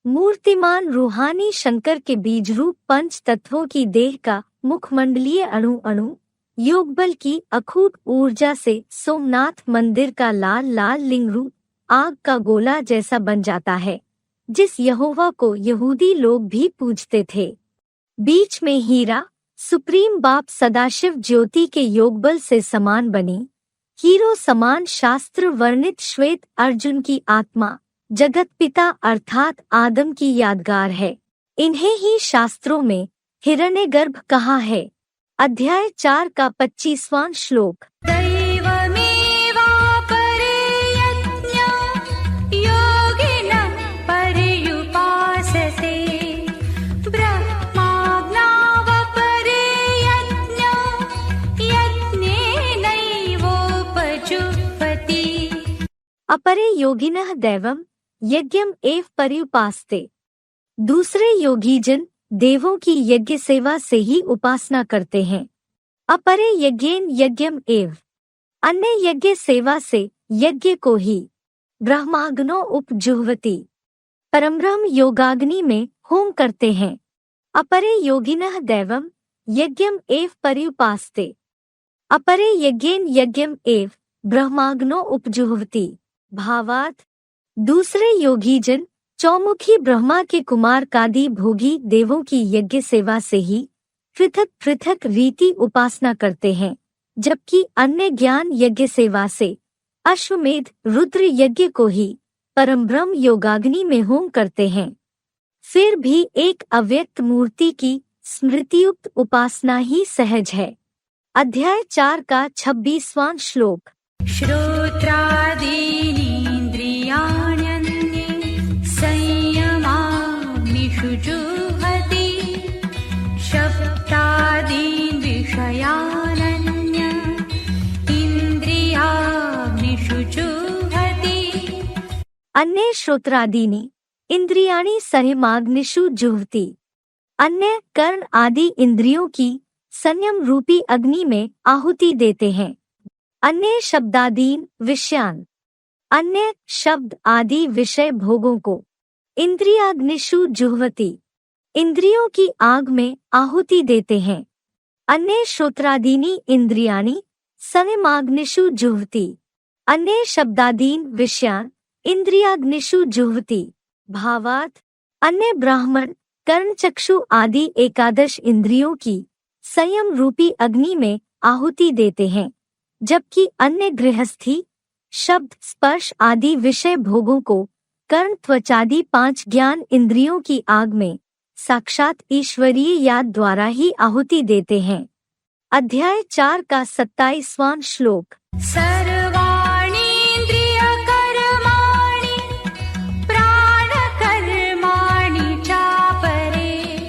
मूर्तिमान रूहानी शंकर के बीज रूप पंच तत्वों की देह का मुखमंडलीय अणु अणु योगबल की अखूट ऊर्जा से सोमनाथ मंदिर का लाल लाल लिंग रूप आग का गोला जैसा बन जाता है, जिस यहोवा को यहूदी लोग भी पूजते थे। बीच में हीरा, सुप्रीम बाप सदाशिव ज्योति के योगबल से समान बनी, हीरो समान शास्त्र वर्णित श्वेत अर्जुन की आत्मा जगत पिता अर्थात आदम की यादगार है। इन्हें ही शास्त्रों में हिरण्यगर्भ कहा है। अध्याय 4 का 25वां श्लोक।
दैवमेवापरे यज्ञ योगिनः पर्युपासते ब्रह्माज्ञावपरे यज्ञ यज्ञेनैवोपजुह्वति।
अपरे योगिनः दैवम यज्ञम एव पर्युपासते। दूसरे योगीजन देवों की यज्ञ सेवा से ही उपासना करते हैं। अपरे यज्ञेन यज्ञम एव, अन्य यज्ञ सेवा से यज्ञ को ही। ब्रह्माग्नो उपजुह्वति, परमब्रह्म योगाग्नि में होम करते हैं। अपरे योगिनः दैवम यज्ञम एव पर्युपासते। अपरे यज्ञेन यज्ञम एव ब्रह्माग्नो उपजुह्वति। भावार्थ, दूसरे योगीजन चौमुखी ब्रह्मा के कुमार कादि भोगी देवों की यज्ञ सेवा से ही पृथक पृथक रीति उपासना करते हैं, जबकि अन्य ज्ञान यज्ञ सेवा से अश्वमेध रुद्र यज्ञ को ही परम ब्रह्म योगाग्नि में होम करते हैं। फिर भी एक अव्यक्त मूर्ति की स्मृतियुक्त उपासना ही सहज है। अध्याय 4 का 26वां श्लोक।
श्रोत्रादीनीन्द्रियाण्यन्ये संयमाग्निषु जुह्वति शब्दादीन् विषयानन्य इन्द्रियाग्निषु जुह्वति।
अन्य श्रोत्रादीनि इंद्रियाणि संयमाग्निषु जुह्वति। अन्य कर्ण आदि इंद्रियों की संयम रूपी अग्नि में आहुति देते हैं। अन्य शब्दादीन विषयान, अन्य शब्द आदि विषय भोगों को इंद्रियाग्निषु जुह्वति, इंद्रियों की आग में आहुति देते हैं। अन्य श्रोत्रादीनि इंद्रियाणि संयमाग्निषु जुह्वति। अन्य शब्दादीन विषयान इंद्रियाग्निषु जुह्वति। भावार्थ, अन्य ब्राह्मण कर्ण चक्षु आदि एकादश इंद्रियों की संयम रूपी अग्नि में आहुति देते हैं, जबकि अन्य गृहस्थी शब्द स्पर्श आदि विषय भोगों को कर्ण त्वचादि 5 ज्ञान इंद्रियों की आग में साक्षात ईश्वरीय याद द्वारा ही आहुति देते हैं। अध्याय 4 का 27वां श्लोक।
सर्वाणीन्द्रियकर्माणि प्राणकर्माणि चापरे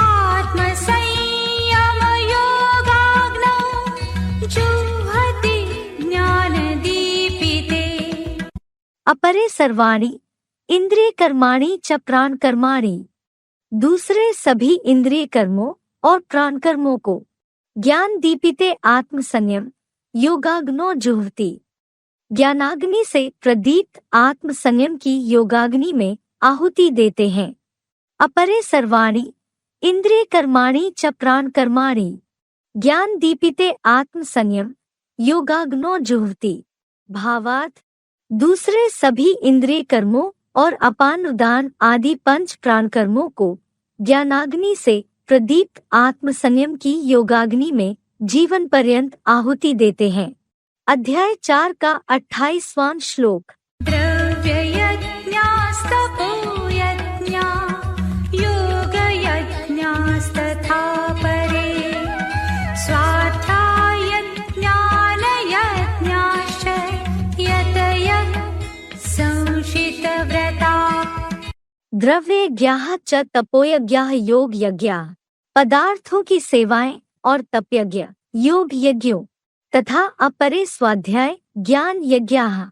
आत्मसंयमयोगाग्नौ जुह्वति ज्ञानदीपिते।
अपरे सर्वाणि इंद्रिय कर्माणि च प्राण कर्माणि, दूसरे सभी इंद्रिय कर्मों और प्राण कर्मों को ज्ञान दीपिते आत्म संयम योगाग्नो जुह्वति। ज्ञानाग्नि से प्रदीप्त आत्म संयम की योगाग्नि में आहुति देते हैं। अपरे सर्वाणि इंद्रिय कर्माणि च प्राण कर्माणि, ज्ञान दीपिते आत्म संयम योगाग्नो जुह्वति। भावार्थ, दूसरे सभी इंद्रिय कर्मों और अपान उदान आदि पंच प्राण कर्मों को ज्ञानाग्नि से प्रदीप्त आत्म संयम की योगाग्नि में जीवन पर्यंत आहुति देते हैं। अध्याय 4 का 28वां श्लोक।
द्रव्ययज्ञास्तपोयज्ञा योगयज्ञास्तथा परे स्वाध्यायज्ञानयज्ञाश्च यतयः संशितव्रता।
द्रव्ययज्ञाः च तपोयज्ञाः योग यज्ञाः। पदार्थों की सेवाएं और तपयज्ञ योग यज्ञों तथा अपरे स्वाध्याय ज्ञान यज्ञाः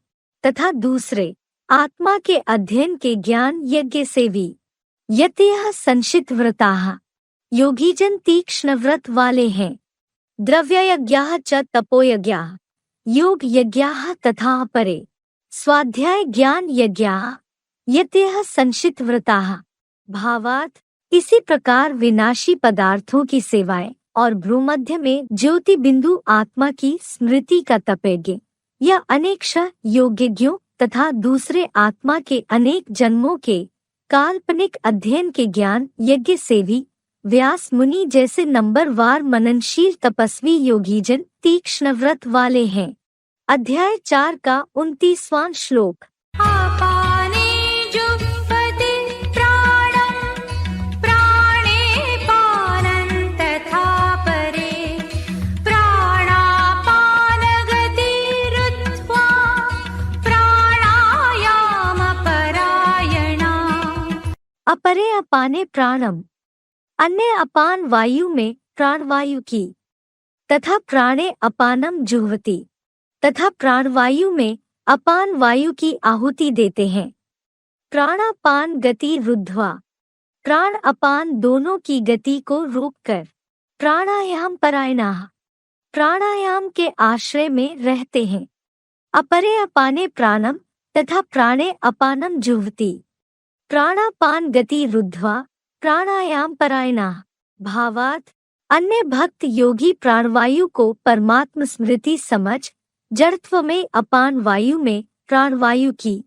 तथा दूसरे आत्मा के अध्ययन के ज्ञान यज्ञ सेवी। यतयः संशित व्रताः, योगीजन तीक्ष्ण व्रत वाले हैं। द्रव्ययज्ञाः च तपोयज्ञाः योग यज्ञाः तथा अपरे स्वाध्याय ज्ञान यज्ञाः यतयः संशित व्रताः। भावार्थ, इसी प्रकार विनाशी पदार्थों की सेवाएं और भ्रूमध्य में ज्योति बिंदु आत्मा की स्मृति का तपयज्ञ या अनेक्ष योगयज्ञों तथा दूसरे आत्मा के अनेक जन्मों के काल्पनिक अध्ययन के ज्ञान यज्ञ सेवी व्यास मुनि जैसे नंबरवार मननशील तपस्वी योगीजन तीक्ष्ण व्रत वाले हैं। अध्याय 4 का 29वां श्लोक।
आपाने जुह्वति प्राणं प्राणे पानं तथा परे प्राणापानगतिरुत्वा प्राणायामपरायणा।
अपरे अपाने प्राणम, अन्य अपान वायु में प्राणवायु की, तथा प्राणे अपानम जुह्वति, तथा प्राणवायु में अपान वायु की आहुति देते हैं। प्राणापान गति रुद्ध्वा, प्राण अपान दोनों की गति को रोककर प्राणायाम परायणाः, प्राणायाम के आश्रय में रहते हैं। अपरे अपाने प्राणम तथा प्राणे अपानम जुह्वति, प्राणापान गति रुद्ध्वा प्राणायाम परायणाः। भावार्थ, अन्य भक्त योगी प्राणवायु को परमात्म स्मृति समझ जड़त्व में अपान वायु में प्राणवायु की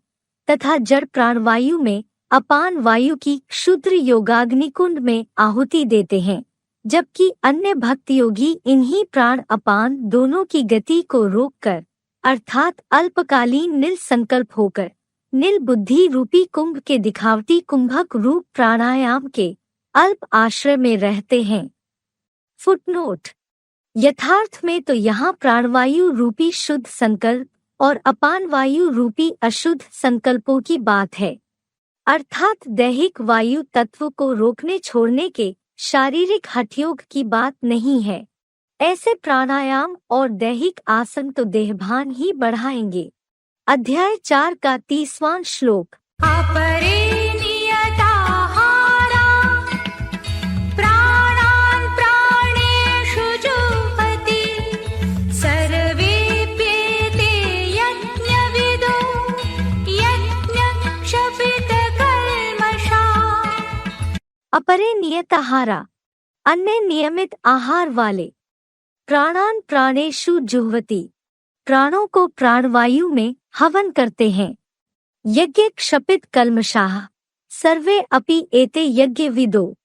तथा जड़ प्राणवायु में अपान वायु की क्षुद्र योगाग्नि कुंड में आहुति देते हैं, जबकि अन्य भक्त योगी इन्हीं प्राण अपान दोनों की गति को रोककर अर्थात अल्पकालीन निल संकल्प होकर निल बुद्धि रूपी कुंभ के दिखावटी कुंभक रूप प्राणायाम के अल्प आश्रय में रहते हैं। फुटनोट: यथार्थ में तो यहाँ प्राणवायु रूपी शुद्ध संकल्प और अपान वायु रूपी अशुद्ध संकल्पों की बात है, अर्थात दैहिक वायु तत्व को रोकने छोड़ने के शारीरिक हठयोग की बात नहीं है। ऐसे प्राणायाम और दैहिक आसन तो देहभान ही बढ़ाएंगे। अध्याय 4 का 30वां श्लोक।
अपरे नियताहारा प्राणान् प्राणेषु जुह्वति सर्वेऽप्येते यज्ञविदो यज्ञक्षपितकल्मषाः।
अपरे नियताहारा, अन्य नियमित आहार वाले, प्राणान प्राणेषु जुह्वति, प्राणों को प्राणवायु में हवन करते हैं। यज्ञ क्षपित कल्मषाः सर्वे अपि एते यज्ञ विदो,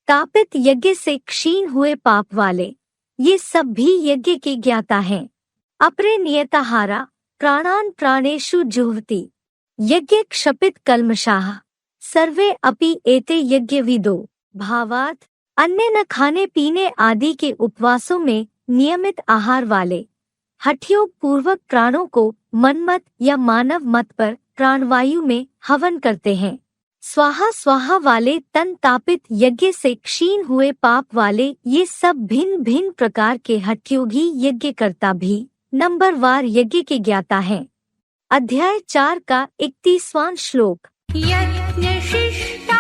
तापित यज्ञ से क्षीण हुए पाप वाले, ये सब भी यज्ञ के ज्ञाता हैं। अपरे नियताहारा प्राणान प्राणेषु जुह्वति, यज्ञ क्षपित कल्मषाः सर्वे अपि एते यज्ञ विदो। भावार्थ, अन्य न खाने पीने आदि के उपवासों में नियमित आहार वाले हठयोग पूर्वक प्राणों को मनमत या मानव मत पर प्राणवायु में हवन करते हैं। स्वाहा स्वाहा वाले तन तापित यज्ञ से क्षीण हुए पाप वाले, ये सब भिन्न भिन्न प्रकार के हठयोगी यज्ञकर्ता भी नंबरवार यज्ञ के ज्ञाता हैं। अध्याय 4 का 31वां श्लोक।
यज्ञशिष्टामृत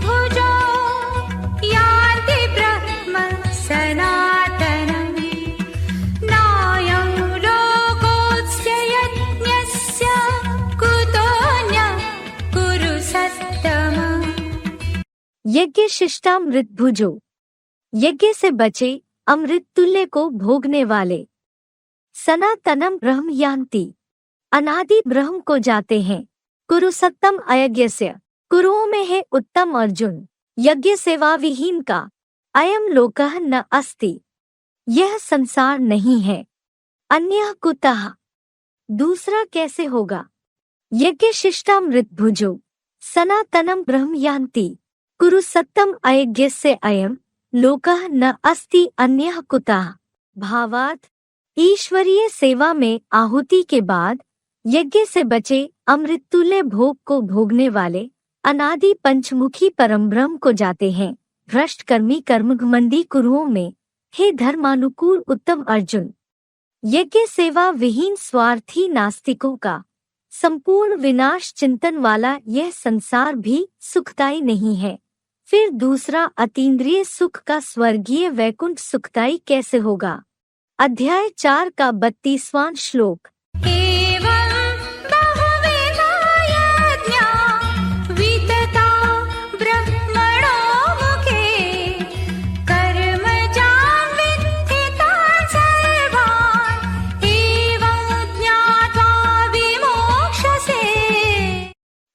भुजो यान्ति ब्रह्म सनातनम् नायं लोकोऽस्य यज्ञस्य कुतोऽन्यः कुरु सत्तम।
यज्ञ शिष्टामृत भुजो, यज्ञ से बचे अमृत तुल्य को भोगने वाले। सनातनम ब्रह्म यान्ति, अनादि ब्रह्म को जाते हैं। कुरुसत्तम अयज्ञस्य, कुरुओं में है उत्तम अर्जुन। यज्ञ सेवा विहीन का अयम लोकः न अस्ति, यह संसार नहीं है। अन्यः कुतः, दूसरा कैसे होगा। यज्ञ शिष्टामृत भुजो सनातनम ब्रह्म यान्ति, कुरुसत्तम अयज्ञस्य अयम लोकः न अस्ति अन्यः कुतः। भावार्थ, ईश्वरीय सेवा में आहुति के बाद यज्ञ से बचे अमृततुल्य भोग को भोगने वाले अनादि पंचमुखी परम ब्रह्म को जाते हैं। भ्रष्ट कर्मी कर्मघमंडी कुरुओं में हे धर्मानुकूल उत्तम अर्जुन, यज्ञ सेवा विहीन स्वार्थी नास्तिकों का संपूर्ण विनाश चिंतन वाला यह संसार भी सुखदायी नहीं है। फिर दूसरा अतीन्द्रिय सुख का स्वर्गीय वैकुंठ सुखदायी कैसे होगा। अध्याय 4 का 32वां श्लोक।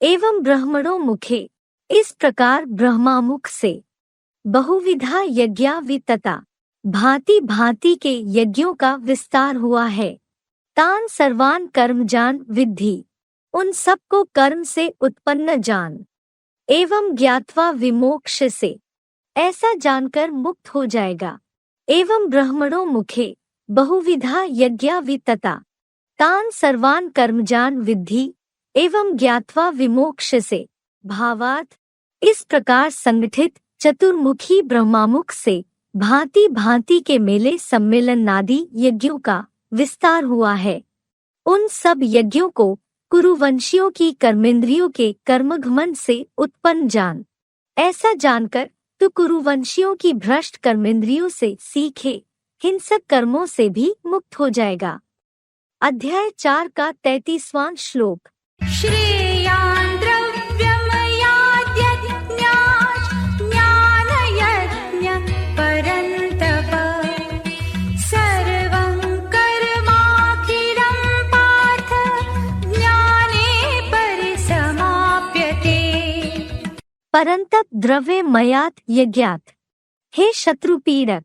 एवं ब्रह्मणों मुखे, इस प्रकार ब्रह्मामुख से बहुविधा यज्ञा वितता, भांति भांति के यज्ञों का विस्तार हुआ है। तान सर्वान कर्म जान विद्धि, उन सब को कर्म से उत्पन्न जान। एवं ज्ञात्वा विमोक्ष से, ऐसा जानकर मुक्त हो जाएगा। एवं ब्रह्मणों मुखे बहुविधा यज्ञा वितता, तान सर्वान कर्म जान विद्धि एवं ज्ञात्वा विमोक्ष से। भावार्थ, इस प्रकार संगठित चतुर्मुखी ब्रह्मामुख से भांति भांति के मेले सम्मेलन नादी यज्ञों का विस्तार हुआ है। उन सब यज्ञों को कुरुवंशियों की कर्मेंद्रियों के कर्मघमंड से उत्पन्न जान। ऐसा जानकर तो कुरुवंशियों की भ्रष्ट कर्मेंद्रियों से सीखे हिंसक कर्मों से भी मुक्त हो जाएगा। अध्याय 4 का 33वां श्लोक।
श्रेयान् द्रव्यमयाद्यज्ञात् ज्ञानयज्ञः परन्तप, सर्वं कर्माखिलं पार्थ ज्ञाने परिसमाप्यते।
परंतप द्रव्य मयात यज्ञात, हे शत्रुपीड़क,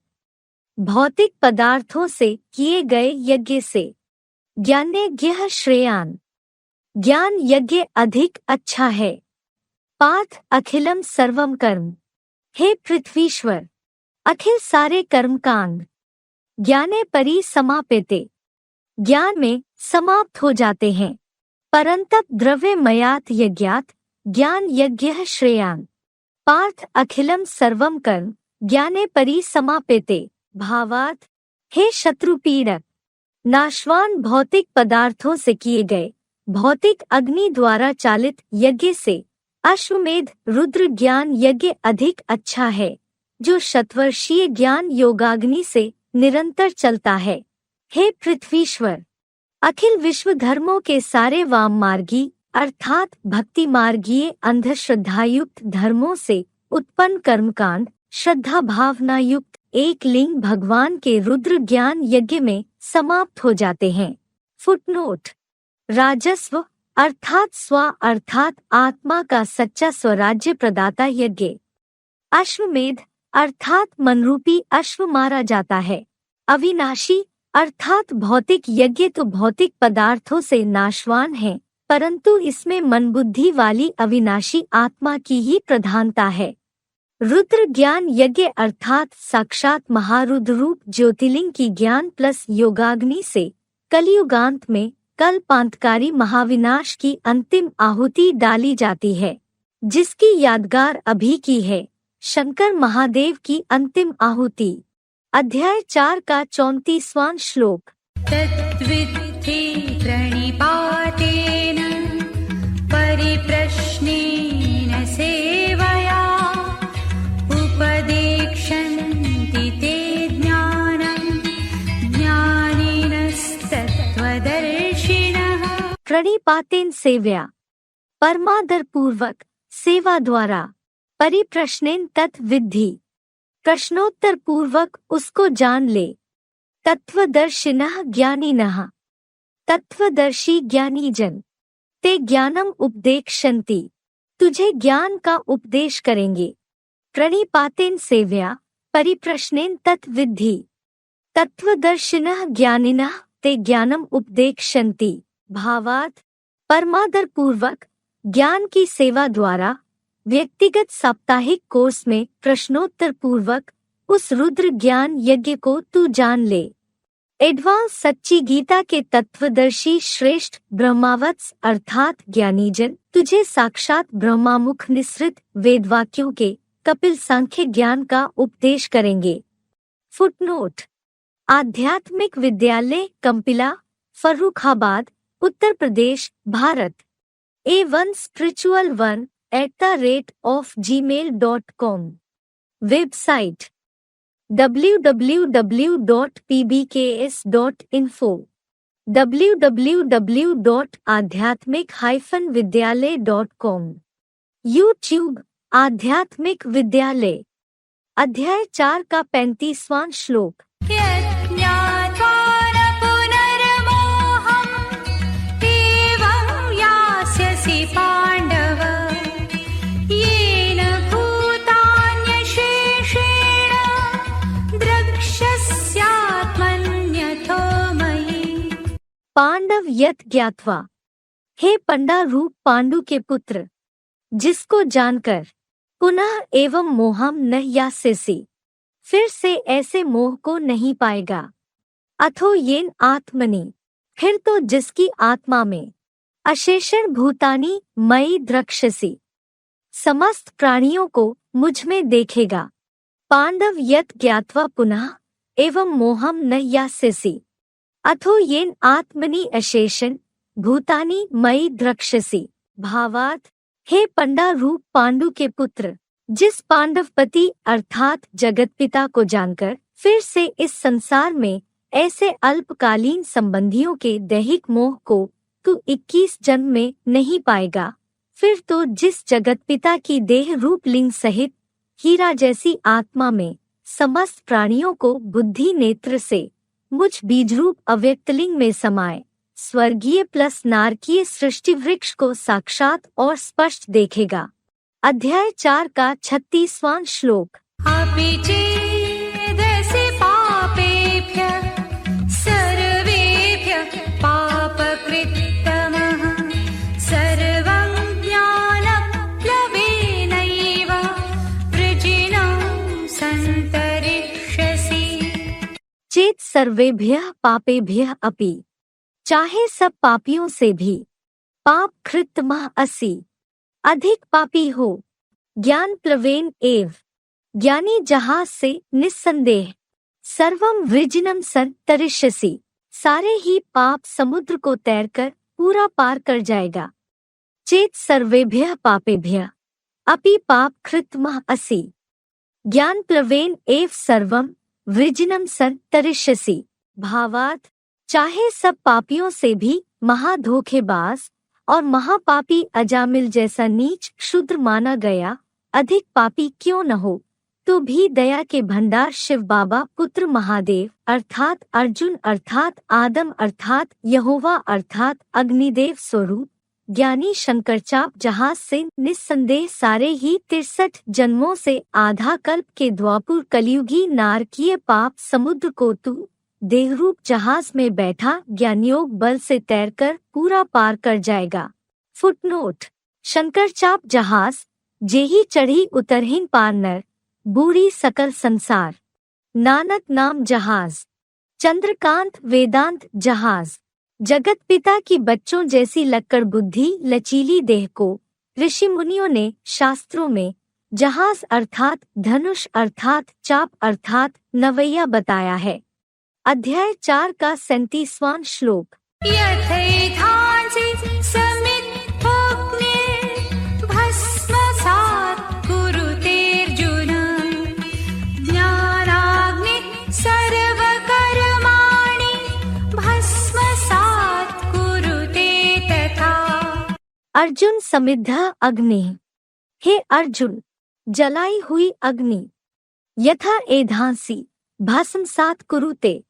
भौतिक पदार्थों से किए गए यज्ञ से ज्ञानेज्ञः श्रेयान्, ज्ञान यज्ञ अधिक अच्छा है। पार्थ अखिलम सर्वम कर्म, हे पृथ्वीश्वर, अखिल सारे कर्मकांड ज्ञाने परि समाप्यते, ज्ञान में समाप्त हो जाते हैं। परंतप द्रव्य मयात यज्ञात ज्ञान यज्ञः श्रेयान्, पार्थ अखिलम सर्वम कर्म ज्ञाने परि समाप्यते। भावार्थ, हे शत्रुपीड़क, नाशवान भौतिक पदार्थों से किए गए भौतिक अग्नि द्वारा चालित यज्ञ से अश्वमेध रुद्र ज्ञान यज्ञ अधिक अच्छा है, जो शतवर्षीय ज्ञान योगाग्नि से निरंतर चलता है। हे पृथ्वीश्वर, अखिल विश्व धर्मों के सारे वाम मार्गी अर्थात भक्ति मार्गीय अंधश्रद्धायुक्त धर्मों से उत्पन्न कर्मकांड श्रद्धा भावना युक्त एक लिंग भगवान के रुद्र ज्ञान यज्ञ में समाप्त हो जाते हैं। फुटनोट। राजस्व अर्थात स्व अर्थात आत्मा का सच्चा स्वराज्य प्रदाता यज्ञ। अश्वमेध अर्थात मनरूपी अश्व मारा जाता है। अविनाशी अर्थात भौतिक यज्ञ तो भौतिक पदार्थों से नाशवान है, परंतु इसमें मन बुद्धि वाली अविनाशी आत्मा की ही प्रधानता है। रुद्र ज्ञान यज्ञ अर्थात साक्षात महारुद्र रूप ज्योतिर्लिंग की ज्ञान प्लस योगाग्नि से कलियुगांत में कल्पांतकारी महाविनाश की अंतिम आहुति डाली जाती है, जिसकी यादगार अभी की है शंकर महादेव की अंतिम आहुति। अध्याय 4 का 34वां श्लोक।
तद्विद्धि प्रणिपातेन परिप्रश्नेन सेवया उपदेक्षन्ति ते ज्ञानं ज्ञानिनस्तत्त्वदर्शिनः।
प्रणिपातेन सेव्या, परमादर पूर्वक सेवा द्वारा, परिप्रश्नेन तत् विद्धि, प्रश्नोत्तर पूर्वक उसको जान ले। तत्वदर्शिनः ज्ञानिनः, तत्वदर्शी ज्ञानी जन, ते ज्ञानम उपदेक्षन्ति, तुझे ज्ञान का उपदेश करेंगे। प्रणिपातेन सेव्या परिप्रश्नेन तत्विद्धि, तत्वदर्शिनः ज्ञानिनः ते ज्ञानम उपदेक्षन्ति। भावार्थ, परमादर पूर्वक ज्ञान की सेवा द्वारा व्यक्तिगत साप्ताहिक कोर्स में प्रश्नोत्तर पूर्वक उस रुद्र ज्ञान यज्ञ को तू जान ले। एडवांस सच्ची गीता के तत्वदर्शी श्रेष्ठ ब्रह्मावत्स अर्थात ज्ञानीजन तुझे साक्षात ब्रह्मामुख निसृत वेदवाक्यों के कपिल सांख्य ज्ञान का उपदेश करेंगे। फुटनोट: आध्यात्मिक विद्यालय Kampila, Farrukhabad, Uttar Pradesh, Bharat. A1 Spiritual 1@gmail.com। Website www.pbks.info, www.adhyatmik-vidyalay.com। YouTube आध्यात्मिक विद्यालय। अध्याय 4 का 35वां श्लोक।
यज्ञात्वा न पुनर्मोहम् एवं यास्यसि पाण्डव, येन भूतान्यशेषेण द्रक्ष्यस्यात्मन्यथो मयि।
पांडव यत ज्ञात्वा, हे पंडा रूप पांडु के पुत्र, जिसको जानकर पुनः एवं मोहम न यास्यसि, फिर से ऐसे मोह को नहीं पाएगा। अथो येन आत्मनि, फिर तो जिसकी आत्मा में, अशेषण भूतानि मयि द्रक्ष्यसि, समस्त प्राणियों को मुझ में देखेगा। पांडव यत ज्ञात्वा पुनः एवं मोहम न यास्यसि, अथो येन आत्मनि अशेषण भूतानि मयि द्रक्ष्यसि। भावार्थ, हे पंडा रूप पांडु के पुत्र, जिस पांडवपति अर्थात जगतपिता को जानकर फिर से इस संसार में ऐसे अल्पकालीन संबंधियों के दैहिक मोह को तू 21 जन्म में नहीं पाएगा, फिर तो जिस जगतपिता की देह रूप लिंग सहित हीरा जैसी आत्मा में समस्त प्राणियों को बुद्धि नेत्र से मुझ बीजरूप अव्यक्तलिंग में समाये स्वर्गीय प्लस नारकीय सृष्टि वृक्ष को साक्षात और स्पष्ट देखेगा। अध्याय 4 का 36वां श्लोक।
अपि चेदसि पापेभ्यः सर्वेभ्यः पापकृत्तमः सर्वं ज्ञानप्लवेनैव वृजिनं सन्तरिष्यसि।
चेत सर्वेभ्यः पापेभ्यः अपि, चाहे सब पापियों से भी, पाप कृत्तमः असि, अधिक पापी हो, ज्ञान प्लवेन एव, ज्ञानी जहाज से निस्संदेह, सर्वम वृजिनम संतरिष्यसि, सारे ही पाप समुद्र को तैरकर पूरा पार कर जाएगा। चेत सर्वेभ्यः पापेभ्यः अपि पाप कृत्तमः असि, ज्ञान प्लवेन एव सर्वम वृजिनम संतरिष्यसि। भावार्थ, चाहे सब पापियों से भी महाधोखेबाज और महापापी अजामिल जैसा नीच क्षुद्र माना गया अधिक पापी क्यों न हो, तो भी दया के भंडार शिव बाबा पुत्र महादेव अर्थात अर्जुन अर्थात आदम अर्थात यहोवा अर्थात अग्निदेव स्वरूप ज्ञानी शंकरचाप जहाज से निस्संदेह सारे ही 63 जन्मों से आधा कल्प के द्वापुर कलियुगी नारकीय पाप समुद्र को तू देहरूप जहाज में बैठा ज्ञानयोग बल से तैरकर पूरा पार कर जाएगा। फुटनोट: शंकरचाप जहाज जेही चढ़ी उतरहीन पार नर बूढ़ी सकल संसार। नानक नाम जहाज। चंद्रकांत वेदांत जहाज। जगत पिता की बच्चों जैसी लक्कड़ बुद्धि लचीली देह को ऋषि मुनियों ने शास्त्रों में जहाज अर्थात धनुष अर्थात चाप अर्थात नवैया बताया है। अध्याय 4 का 37वां श्लोक।
यथैधांसि समिद्धोऽग्निर्भस्मसात् कुरुतेऽर्जुन ज्ञानाग्निः सर्वकर्माणि भस्मसात् कुरुते तथा।
अर्जुन समिद्ध अग्नि, हे अर्जुन जलाई हुई अग्नि यथा एधांसी भस्मसात् कुरुते,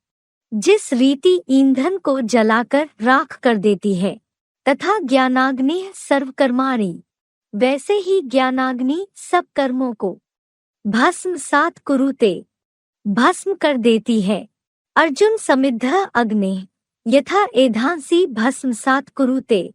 जिस रीति ईंधन को जलाकर राख कर देती है, तथा ज्ञानाग्नि सर्वकर्माणि, वैसे ही ज्ञानाग्नि सब कर्मों को भस्मसात् कुरुते, भस्म कर देती है। अर्जुन समिद्ध अग्नि यथा एधांसी भस्मसात् कुरुते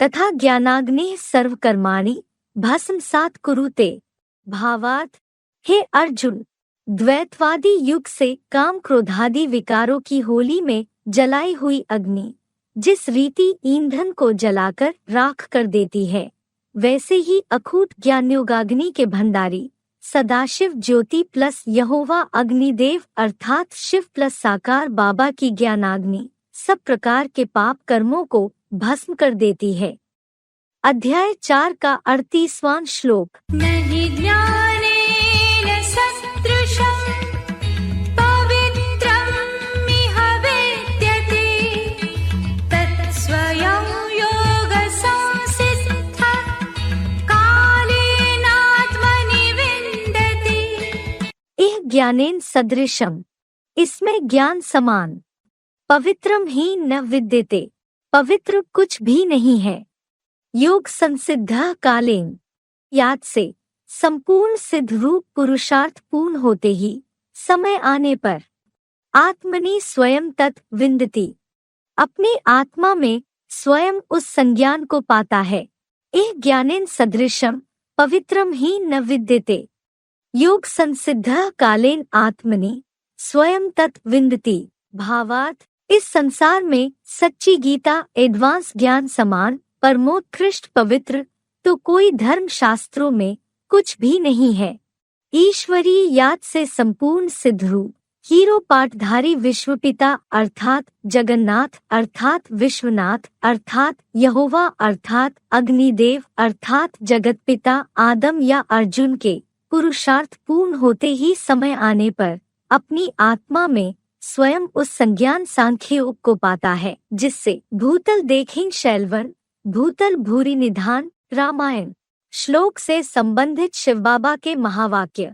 तथा ज्ञानाग्नि सर्वकर्माणि भस्मसात् कुरुते। भावार्थ, हे अर्जुन, द्वैतवादी युग से काम क्रोधादि विकारों की होली में जलाई हुई अग्नि जिस रीति ईंधन को जलाकर राख कर देती है, वैसे ही अखूट ज्ञानयोगाग्नि के भंडारी सदाशिव ज्योति प्लस यहोवा अग्निदेव अर्थात शिव प्लस साकार बाबा की ज्ञानाग्नि सब प्रकार के पाप कर्मों को भस्म कर देती है। अध्याय 4 का 38वां श्लोक।
नहि ज्ञानेन सदृशं पवित्रमिह वेद्यते, तत्स्वयं योगसंसिद्धः कालेनात्मनि विन्दति।
इह ज्ञानेन सदृशम, इसमें ज्ञान समान, पवित्रम ही न विद्यते, पवित्र कुछ भी नहीं है, योग संसिद्ध कालेन, याद से संपूर्ण सिद्ध रूप पुरुषार्थ पूर्ण होते ही समय आने पर, आत्मनि स्वयं तत् विन्दति, अपनी आत्मा में स्वयं उस संज्ञान को पाता है। इह ज्ञानेन सदृशम पवित्रम ही न विद्यते, योग संसिद्ध कालेन आत्मनि स्वयं तत् विन्दति। भावार्थ, इस संसार में सच्ची गीता एडवांस ज्ञान समान परमोत्कृष्ट पवित्र तो कोई धर्म शास्त्रों में कुछ भी नहीं है। ईश्वरीय याद से संपूर्ण सिद्ध रूप हीरो पाठधारी विश्वपिता अर्थात जगन्नाथ अर्थात विश्वनाथ अर्थात यहोवा अर्थात अग्निदेव अर्थात जगतपिता आदम या अर्जुन के पुरुषार्थ पूर्ण होते ही समय आने पर अपनी आत्मा में स्वयं उस संज्ञान सांख्य योग को पाता है, जिससे भूतल देखें शैलवन, भूतल भूरि निधान रामायण श्लोक से संबंधित शिव बाबा के महावाक्य।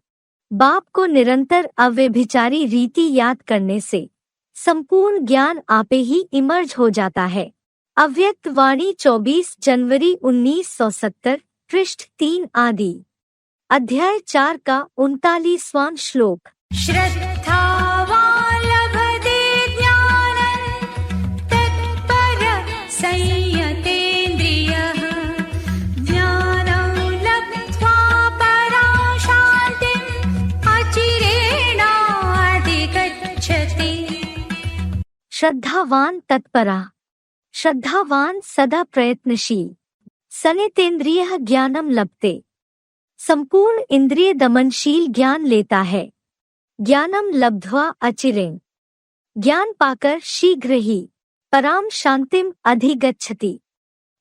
बाप को निरंतर अव्यभिचारी रीति याद करने से संपूर्ण ज्ञान आपे ही इमर्ज हो जाता है। अव्यक्त वाणी 24 जनवरी 1970 पृष्ठ 3 आदि। अध्याय 4 का 39वां श्लोक।
श्रद्धावान् लभते ज्ञानं तत्परः संयतेन्द्रियः, ज्ञानं लब्ध्वा परां शान्तिम् अचिरेणाधिगच्छति।
श्रद्धावान तत्परा, श्रद्धावान सदा प्रयत्नशील, सनितेन्द्रियः ज्ञानम लभते, संपूर्ण इंद्रिय दमनशील ज्ञान लेता है। ज्ञानम लब्ध्वा अचिरेण, ज्ञान पाकर शीघ्र ही, पराम शांतिम अधिगच्छति,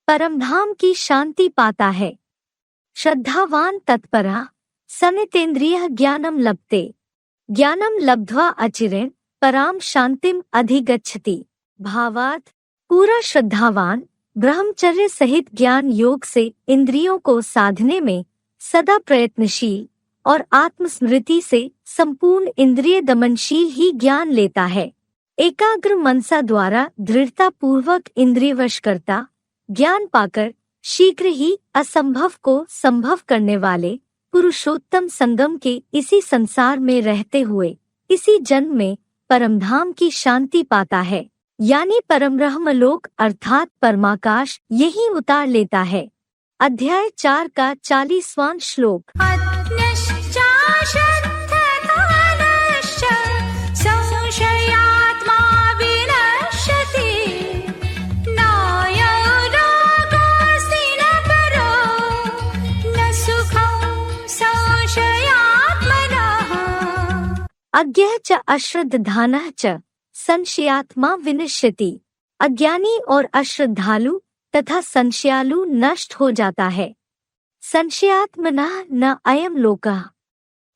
परमधाम की शांति पाता है। श्रद्धावान तत्परा सनितेन्द्रियः ज्ञानम लभते, ज्ञानम लब्ध्वा अचिरेण पराम शांतिम अधिगच्छति। भावार्थ, पूरा श्रद्धावान ब्रह्मचर्य सहित ज्ञान योग से इंद्रियों को साधने में सदा प्रयत्नशील और आत्मस्मृति से संपूर्ण इंद्रिय दमनशील ही ज्ञान लेता है। एकाग्र मनसा द्वारा दृढ़ता पूर्वक इंद्रियवश करता, ज्ञान पाकर शीघ्र ही असंभव को संभव करने वाले पुरुषोत्तम संगम के इसी संसार में रहते हुए इसी जन्म में परमधाम की शांति पाता है, यानी परमब्रह्म लोक अर्थात परमाकाश यही उतार लेता है। अध्याय 4 का 40वां श्लोक।
अज्ञश्चाश्रद्धकालश्च संशयात्मा विनश्यति, नायो रोगोऽस्ति न परो न सुखं संशयात्मनः।
अज्ञः च अश्रद्धानः च संशयात्मा विनश्यति, अज्ञानी और अश्रद्धालु तथा संशयालु नष्ट हो जाता है। संशयात्मनः न अयम लोकः,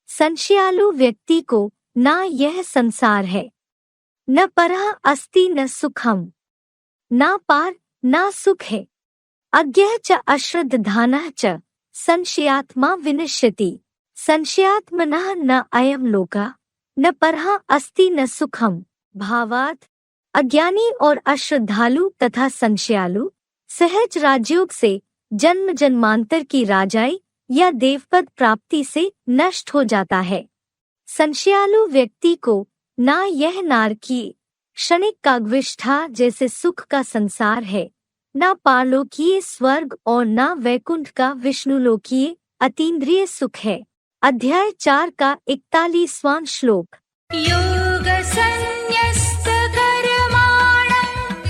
संशयालु व्यक्ति को न यह संसार है, न परः अस्ति न सुखम, न पार न सुख है। अज्ञः च अश्रद्धानः च संशयात्मा विनश्यति, संशयात्मनः न अयम लोका न परः अस्ति न सुखम। भावार्थ, अज्ञानी और अश्रद्धालु तथा संशयालु सहज राजयोग से जन्म जन्मांतर की राजाई या देवपद प्राप्ति से नष्ट हो जाता है। संशयालु व्यक्ति को ना यह नारकीय क्षणिक काग्विष्ठा जैसे सुख का संसार है, ना पारलोकीय स्वर्ग और ना वैकुंठ का विष्णुलोकीय अतीन्द्रिय सुख है। अध्याय 4 का 41वां श्लोक।
योग संन्यस्त कर्माणं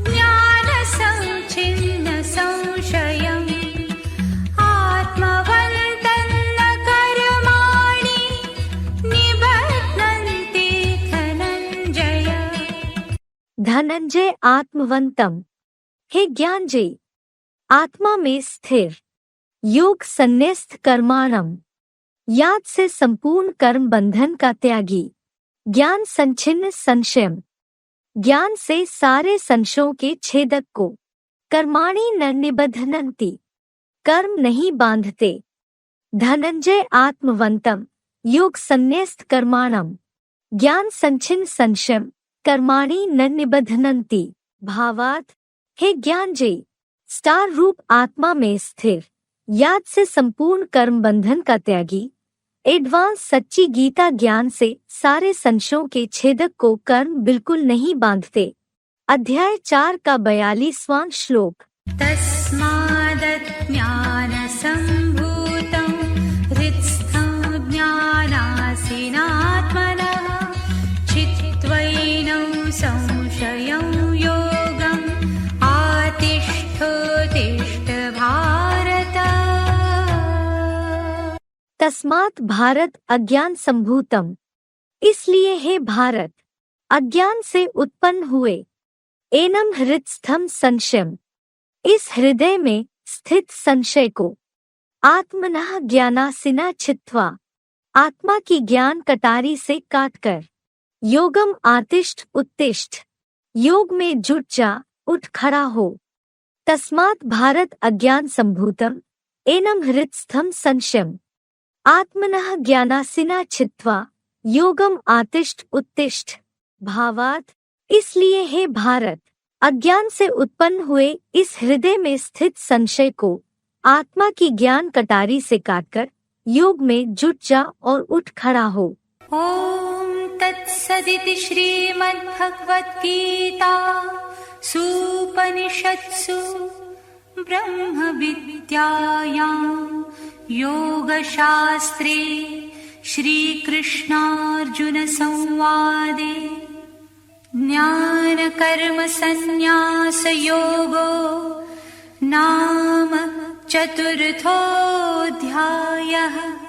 ज्ञान संच्छिन्न संशयम् आत्मवन्तं न कर्माणि निबध्नन्ति धनञ्जय।
धनंजय आत्मवंतम, हे ज्ञानजयी, आत्मा में स्थिर, योग संन्यस्त कर्माणम, याद से संपूर्ण कर्म बंधन का त्यागी, ज्ञान संच्छिन्न संशयम, ज्ञान से सारे संशयों के छेदक को, कर्माणि न निबध्नन्ति, कर्म नहीं बांधते, धनंजय आत्मवंतम, योग संन्यस्त कर्माणम, ज्ञान संच्छिन्न संशयम, कर्माणि न निबध्नन्ति। भावार्थ, हे ज्ञानजयी, स्टार रूप आत्मा में स्थिर, याद से संपूर्ण कर्म बंधन का त्यागी, एडवांस सच्ची गीता ज्ञान से सारे संशयों के छेदक को कर्म बिल्कुल नहीं बांधते। अध्याय 4 का 42वां श्लोक।
तस्मादज्ञान सम्भूतं हृत्स्थं ज्ञानासीनात्मनः चित्त्वैनं संशयं योगम् आतिष्ठोत्तिष्ठ भारत।
तस्मात् भारत अज्ञान संभूतम, इसलिए हे भारत, अज्ञान से उत्पन्न हुए, एनम हृत्स्थम संशयम, इस हृदय में स्थित संशय को, आत्मनः ज्ञानासिना छित्त्वा, आत्मा की ज्ञान कटारी से काटकर, योगम आतिष्ठ उत्तिष्ठ, योग में जुट जा, उठ खड़ा हो। तस्मात् भारत अज्ञान संभूतम एनम हृत्स्थम संशयम, आत्मनः ज्ञानासिना छित्त्वा, योगम आतिष्ठ उत्तिष्ठ। भावार्थ, इसलिए हे भारत, अज्ञान से उत्पन्न हुए इस हृदय में स्थित संशय को आत्मा की ज्ञान कटारी से काटकर योग में जुट जा और उठ खड़ा हो।
ओम तत्सदिति श्रीमद्भगवद्गीता सूपनिषत्सु ब्रह्म विद्यायां योगशास्त्रे श्रीकृष्णार्जुन संवादे ज्ञान कर्म संन्यास योगो नाम चतुर्थोऽध्यायः।